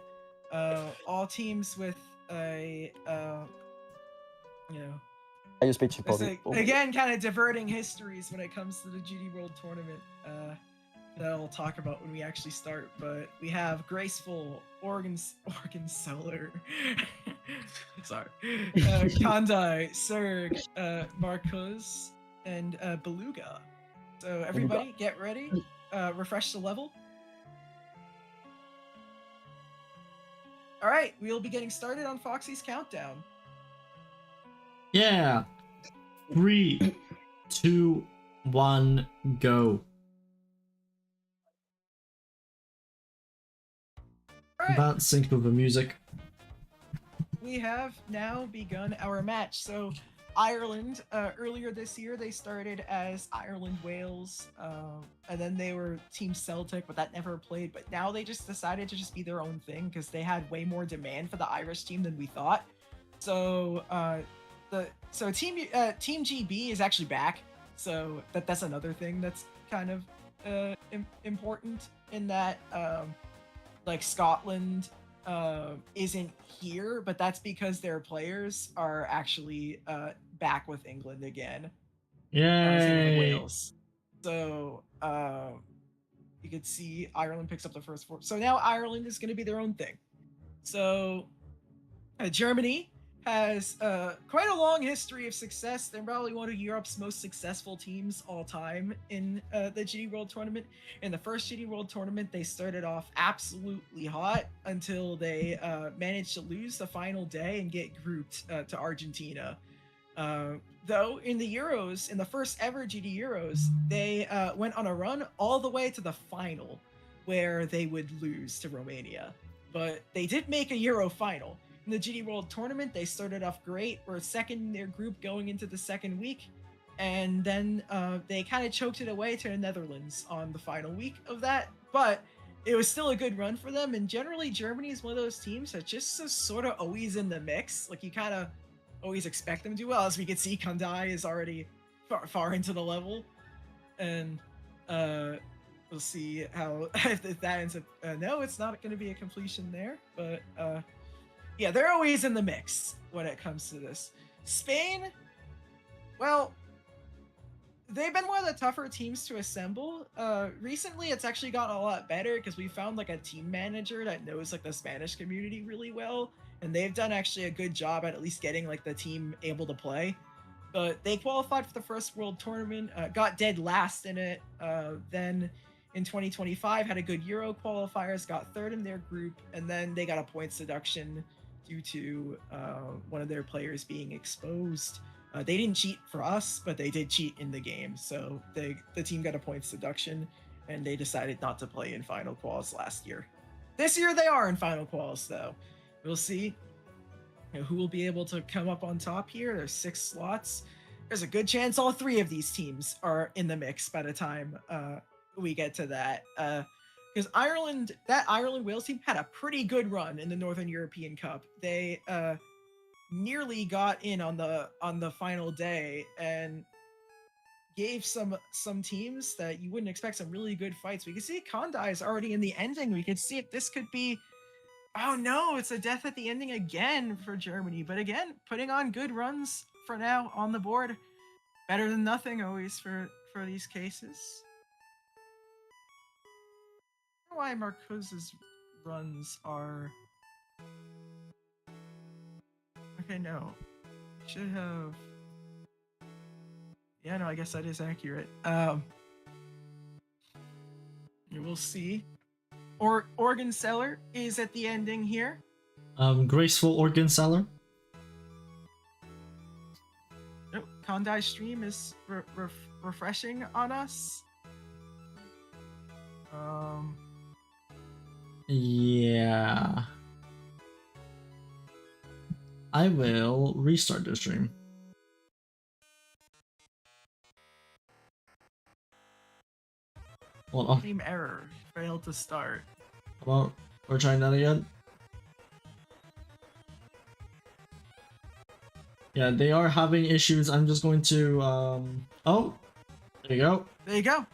All teams with a you know, I just speak it's again kind of diverting histories when it comes to the GD World Tournament. That I'll talk about when we actually start. But we have Graceful, Organ Seller, sorry, Kandai, Serg, Marcos, and Beluga. So everybody, get ready. Refresh the level. All right, we'll be getting started on Foxy's countdown. Yeah. 3, 2, 1, go. Right. About synced with the music. We have now begun our match. So Ireland, earlier this year, they started as Ireland-Wales, and then they were Team Celtic, but that never played. But now they just decided to just be their own thing because they had way more demand for the Irish team than we thought. So Team GB is actually back. So that's another thing that's kind of important in that. Like Scotland isn't here, but that's because their players are actually back with England again. Yay! Wales. So you could see Ireland picks up the first 4. So now Ireland is going to be their own thing. So Germany has quite a long history of success. They're probably one of Europe's most successful teams all time in the GD World Tournament. In the first GD World Tournament, they started off absolutely hot until they managed to lose the final day and get grouped to Argentina. Though in the Euros, in the first ever GD Euros, they went on a run all the way to the final where they would lose to Romania. But they did make a Euro final. In the GD World Tournament, they started off great, were second in their group going into the second week, and then they kind of choked it away to the Netherlands on the final week of that, but it was still a good run for them, and generally Germany is one of those teams that just is sort of always in the mix. Like, you kind of always expect them to do well. As we can see, Kandai is already far into the level, and we'll see how if that ends up. No, it's not going to be a completion there, but yeah, they're always in the mix when it comes to this. Spain, well, they've been one of the tougher teams to assemble. Recently, it's actually gotten a lot better because we found like a team manager that knows like the Spanish community really well, and they've done actually a good job at least getting like the team able to play. But they qualified for the first World Tournament, got dead last in it. Then in 2025 had a good Euro qualifiers, got third in their group, and then they got a points deduction due to one of their players being exposed. They didn't cheat for us, but they did cheat in the game. So the team got a points deduction, and they decided not to play in final quals last year. This year they are in final quals, though. We'll see who will be able to come up on top here. There's 6 slots. There's a good chance all 3 of these teams are in the mix by the time we get to that. Because that Ireland-Wales team had a pretty good run in the Northern European Cup. They nearly got in on the final day and gave some teams that you wouldn't expect some really good fights. We can see Kandai is already in the ending. We can see if this could be. Oh no, it's a death at the ending again for Germany. But again, putting on good runs for now on the board. Better than nothing always for these cases. Why Marcose's runs are okay. No, should have. Yeah, no, I guess that is accurate. We'll see. Organ Seller is at the ending here. Graceful Organ Seller. Oh, Kondai stream is refreshing on us. Yeah. I will restart the stream. Hold on. Stream error. Failed to start. Come on. We're trying that again. Yeah, they are having issues. I'm just going to oh, there you go. There you go.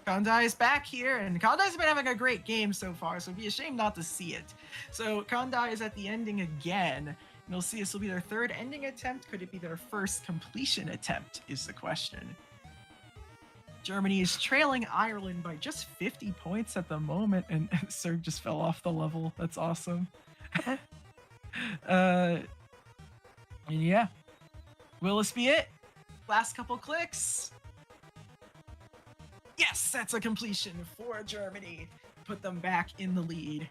Kondai is back here, and Kondai's been having a great game so far, so it'd be a shame not to see it. So Kondai is at the ending again, and you'll see this will be their third ending attempt. Could it be their first completion attempt is the question. Germany is trailing Ireland by just 50 points at the moment, and Serb just fell off the level. That's awesome. And yeah. Will this be it? Last couple clicks. Yes, that's a completion for Germany. Put them back in the lead.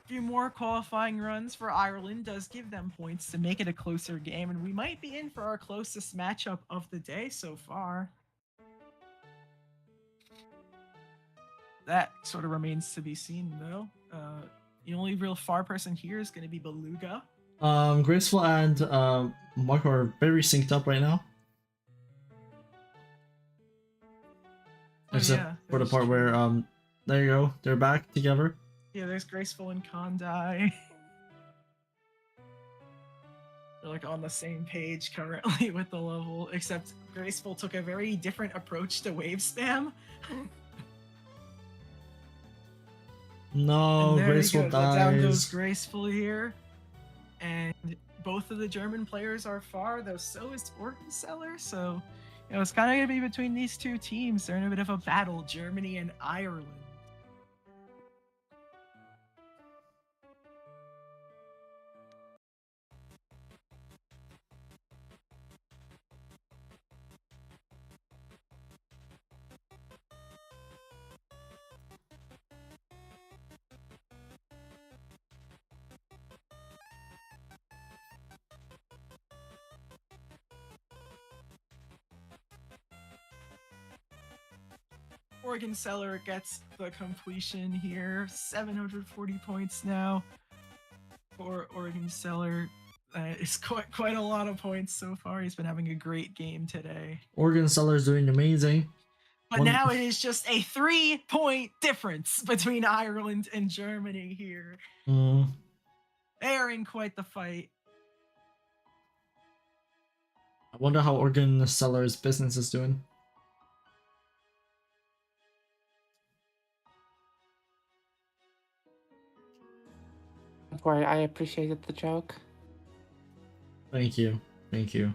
A few more qualifying runs for Ireland does give them points to make it a closer game, and we might be in for our closest matchup of the day so far. That sort of remains to be seen, though. The only real far person here is going to be Beluga. Graceful and Marco are very synced up right now. Except for the part where there you go, they're back together. Yeah, there's Graceful and Kondai. They're like on the same page currently with the level, except Graceful took a very different approach to wave spam. No, Graceful dies. Down goes Graceful here. And both of the German players are far, though so is Organ Seller, so it's kind of going to be between these two teams. They're in a bit of a battle, Germany and Ireland. Organ Seller gets the completion here. 740 points now for Organ Seller. It's quite a lot of points so far. He's been having a great game today. Organ Seller's doing amazing. But now it is just a 3-point difference between Ireland and Germany here. They are in quite the fight. I wonder how Organ Seller's business is doing. Don't worry, I appreciated the joke. Thank you. Thank you.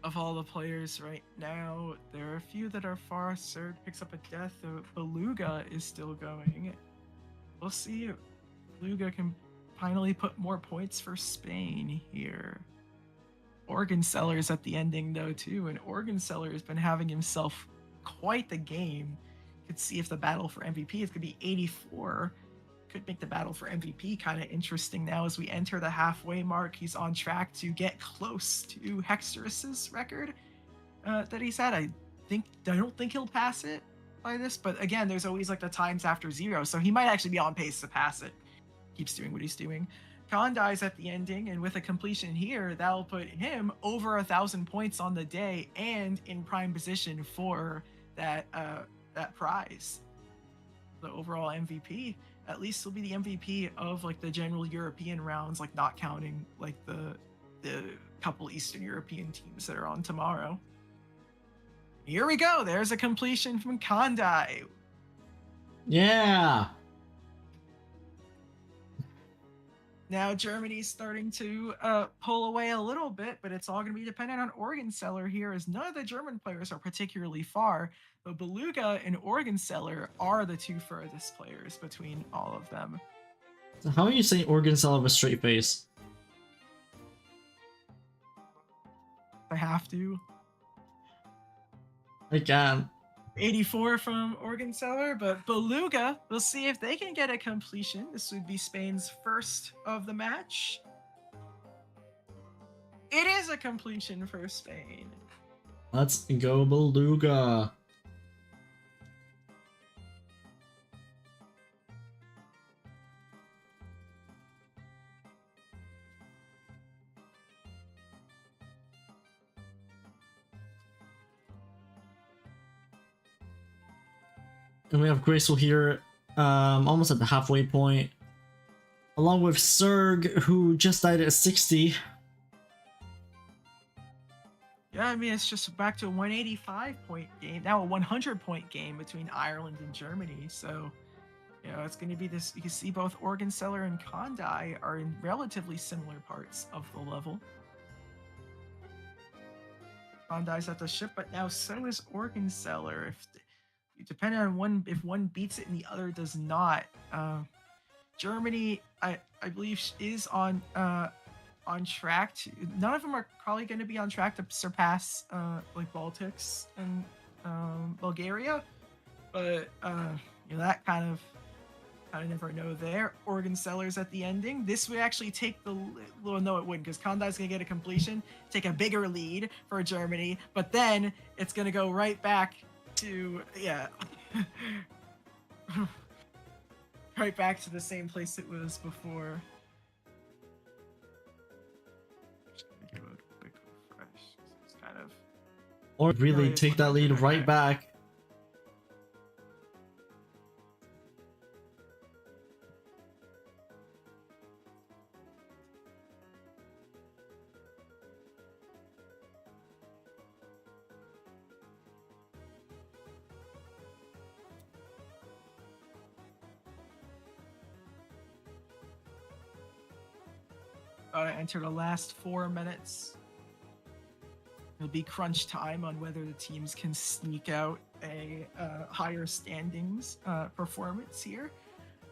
Of all the players right now, there are a few that are far. Serb picks up a death. Beluga is still going. We'll see if Beluga can finally put more points for Spain here. Organ Seller's at the ending though too, and Organ Seller has been having himself quite the game. You could see if the battle for MVP is going to be 84. Could make the battle for MVP kind of interesting now as we enter the halfway mark. He's on track to get close to Hexteris's record that he's had. I don't think he'll pass it by this, but again, there's always like the times after 0, so he might actually be on pace to pass it. Keeps doing what he's doing. Kondai's at the ending, and with a completion here, that'll put him over 1,000 points on the day and in prime position for that prize. The overall MVP. At least he'll be the MVP of like the general European rounds, like not counting like the couple Eastern European teams that are on tomorrow. Here we go. There's a completion from Kondai. Yeah. Now Germany's starting to pull away a little bit, but it's all going to be dependent on Oregon Seller here, as none of the German players are particularly far. But Beluga and Oregon Seller are the two furthest players between all of them. So how are you saying Oregon Seller with a straight face? I have to. I can't. 84 from Oregon Seller, but Beluga, we'll see if they can get a completion. This would be Spain's first of the match. It is a completion for Spain. Let's go Beluga. And we have Graceful here, almost at the halfway point, along with Serg, who just died at 60. Yeah, I mean, it's just back to a 185-point game, now a 100-point game between Ireland and Germany. So, you know, it's going to be this. You can see both Oregon Seller and Condai are in relatively similar parts of the level. Condai's at the ship, but now so is Oregon Seller. Depending on if one beats it and the other does not. Germany, I believe, is on track to. None of them are probably going to be on track to surpass like Baltics and Bulgaria, but you know, that kind of I never know there. Oregon Sellers at the ending. This would actually take the well, no, it wouldn't, because Condai's gonna get a completion, take a bigger lead for Germany, but then it's gonna go right back to right back to the same place it was before. Just gonna give it a quick refresh. It's kind of Or really take that lead right back. Enter the last 4 minutes. It'll be crunch time on whether the teams can sneak out a higher standings performance here.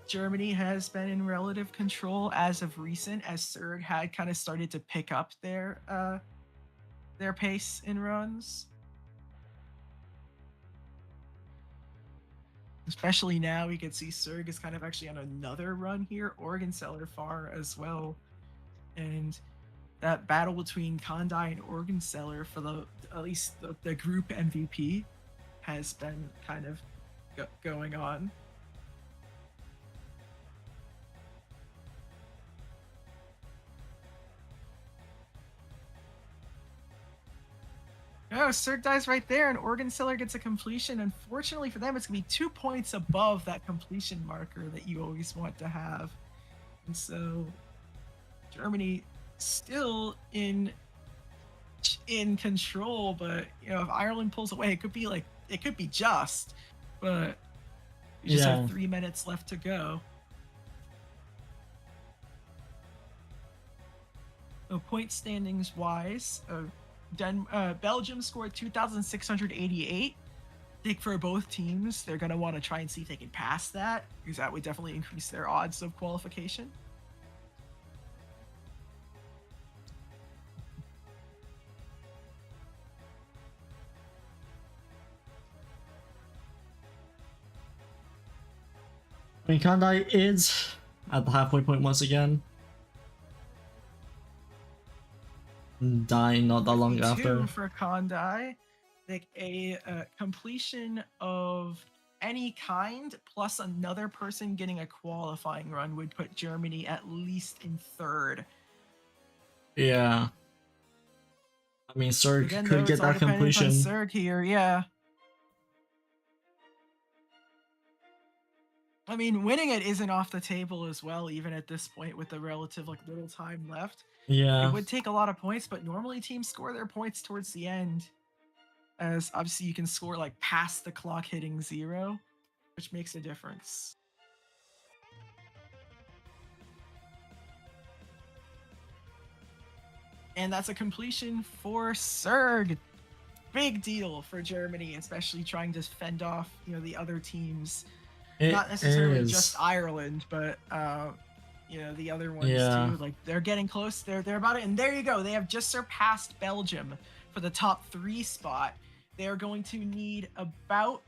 Germany has been in relative control as of recent, as Serg had kind of started to pick up their pace in runs. Especially now, we can see Serg is kind of actually on another run here. Oregon Seller far as well. And that battle between Condai and Oregon Seller for at least the group MVP has been kind of going on. Oh, Serg dies right there, and Oregon Seller gets a completion. Unfortunately for them, it's going to be 2 points above that completion marker that you always want to have. And so Germany still in control, but you know, if Ireland pulls away, it could be just, but we just have 3 minutes left to go. So point standings wise, Belgium scored 2,688. I think for both teams, they're going to want to try and see if they can pass that, because that would definitely increase their odds of qualification. I mean, Condai is at the halfway point once again. Dying not that long after. For Condai, like a completion of any kind plus another person getting a qualifying run would put Germany at least in third. Yeah. I mean, Serg could get that completion. Serg here, yeah. I mean, winning it isn't off the table as well, even at this point with the relative little time left. Yeah. It would take a lot of points, but normally teams score their points towards the end. As obviously you can score past the clock hitting 0, which makes a difference. And that's a completion for Serg. Big deal for Germany, especially trying to fend off, the other teams. Not necessarily just Ireland, but the other ones too. Like they're getting close. They're about it. And there you go. They have just surpassed Belgium for the top 3 spot. They are going to need about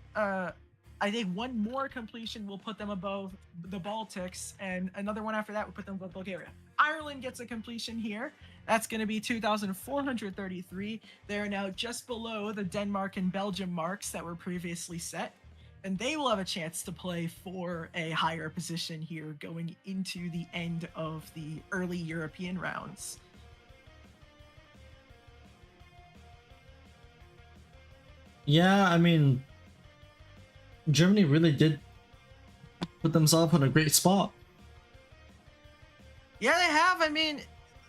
I think one more completion will put them above the Baltics, and another one after that will put them above Bulgaria. Ireland gets a completion here. That's going to be 2,433. They are now just below the Denmark and Belgium marks that were previously set, and they will have a chance to play for a higher position here going into the end of the early European rounds. Yeah, I mean, Germany really did put themselves in a great spot. Yeah, they have. I mean,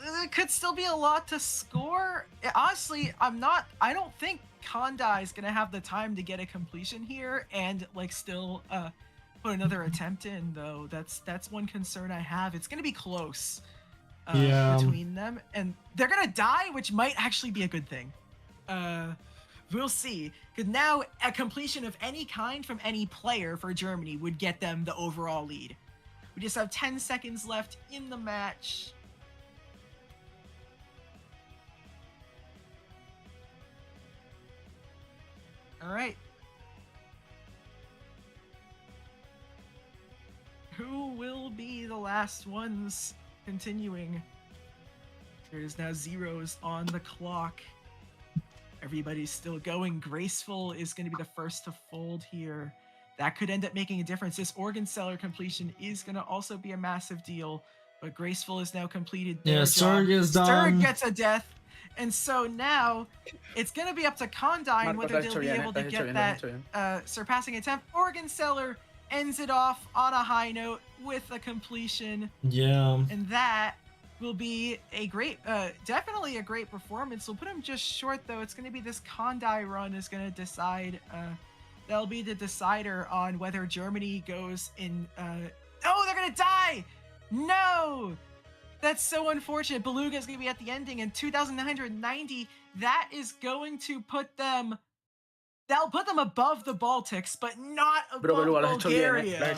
there could still be a lot to score. Honestly, I don't think Kondai is going to have the time to get a completion here and still put another attempt in, though. That's one concern I have. It's going to be close between them, and they're going to die, which might actually be a good thing. We'll see. Because now a completion of any kind from any player for Germany would get them the overall lead. We just have 10 seconds left in the match. All right. Who will be the last ones continuing? There's now zeros on the clock. Everybody's still going. Graceful is going to be the first to fold here. That could end up making a difference. This organ seller completion is going to also be a massive deal, but Graceful is now completed their job. Serg is done. Serg gets a death, and so now it's going to be up to Kondai and whether they'll be able to get that surpassing attempt. Organ seller ends it off on a high note with a completion. Yeah. And that will be a great, definitely a great performance. We'll put him just short, though. It's going to be this Kondai run is going to decide, that'll be the decider on whether Germany goes in, oh, they're going to die! No! That's so unfortunate. Beluga is going to be at the ending, and 2,990, that is going to put them, that'll put them above the Baltics, but not above Bulgaria.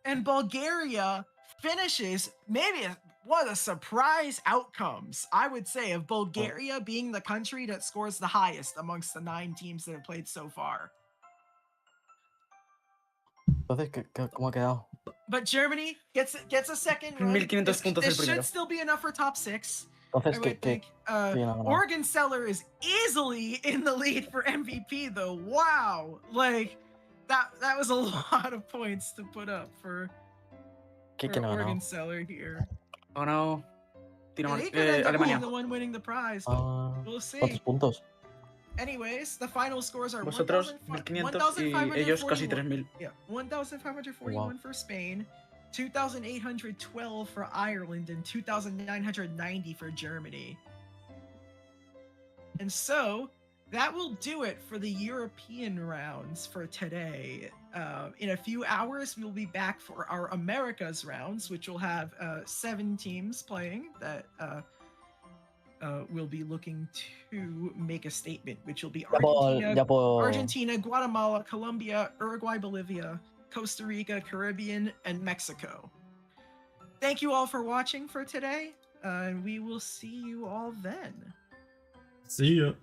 And Bulgaria finishes maybe one of the surprise outcomes, I would say, of Bulgaria being the country that scores the highest amongst the 9 teams that have played so far. ¿Cómo ha quedado? But Germany gets a second run. 1500 puntos el This primero. should still be enough for top 6. Entonces, I would think. Organ Seller is easily in the lead for MVP, though. Wow, that was a lot of points to put up for Organ Seller here. Oh no. And he could end up being the one winning the prize, but we'll see. ¿Cuántos puntos? Anyways, the final scores are Vosotros 1500 y ellos casi 3000. Yeah, 1,541 for Spain, 2,812 for Ireland, and 2,990 for Germany. And so that will do it for the European rounds for today. In a few hours, we'll be back for our Americas rounds, which will have 7 teams playing that will be looking to make a statement, which will be Argentina, Guatemala, Colombia, Uruguay, Bolivia, Costa Rica, Caribbean, and Mexico. Thank you all for watching for today, and we will see you all then. See ya.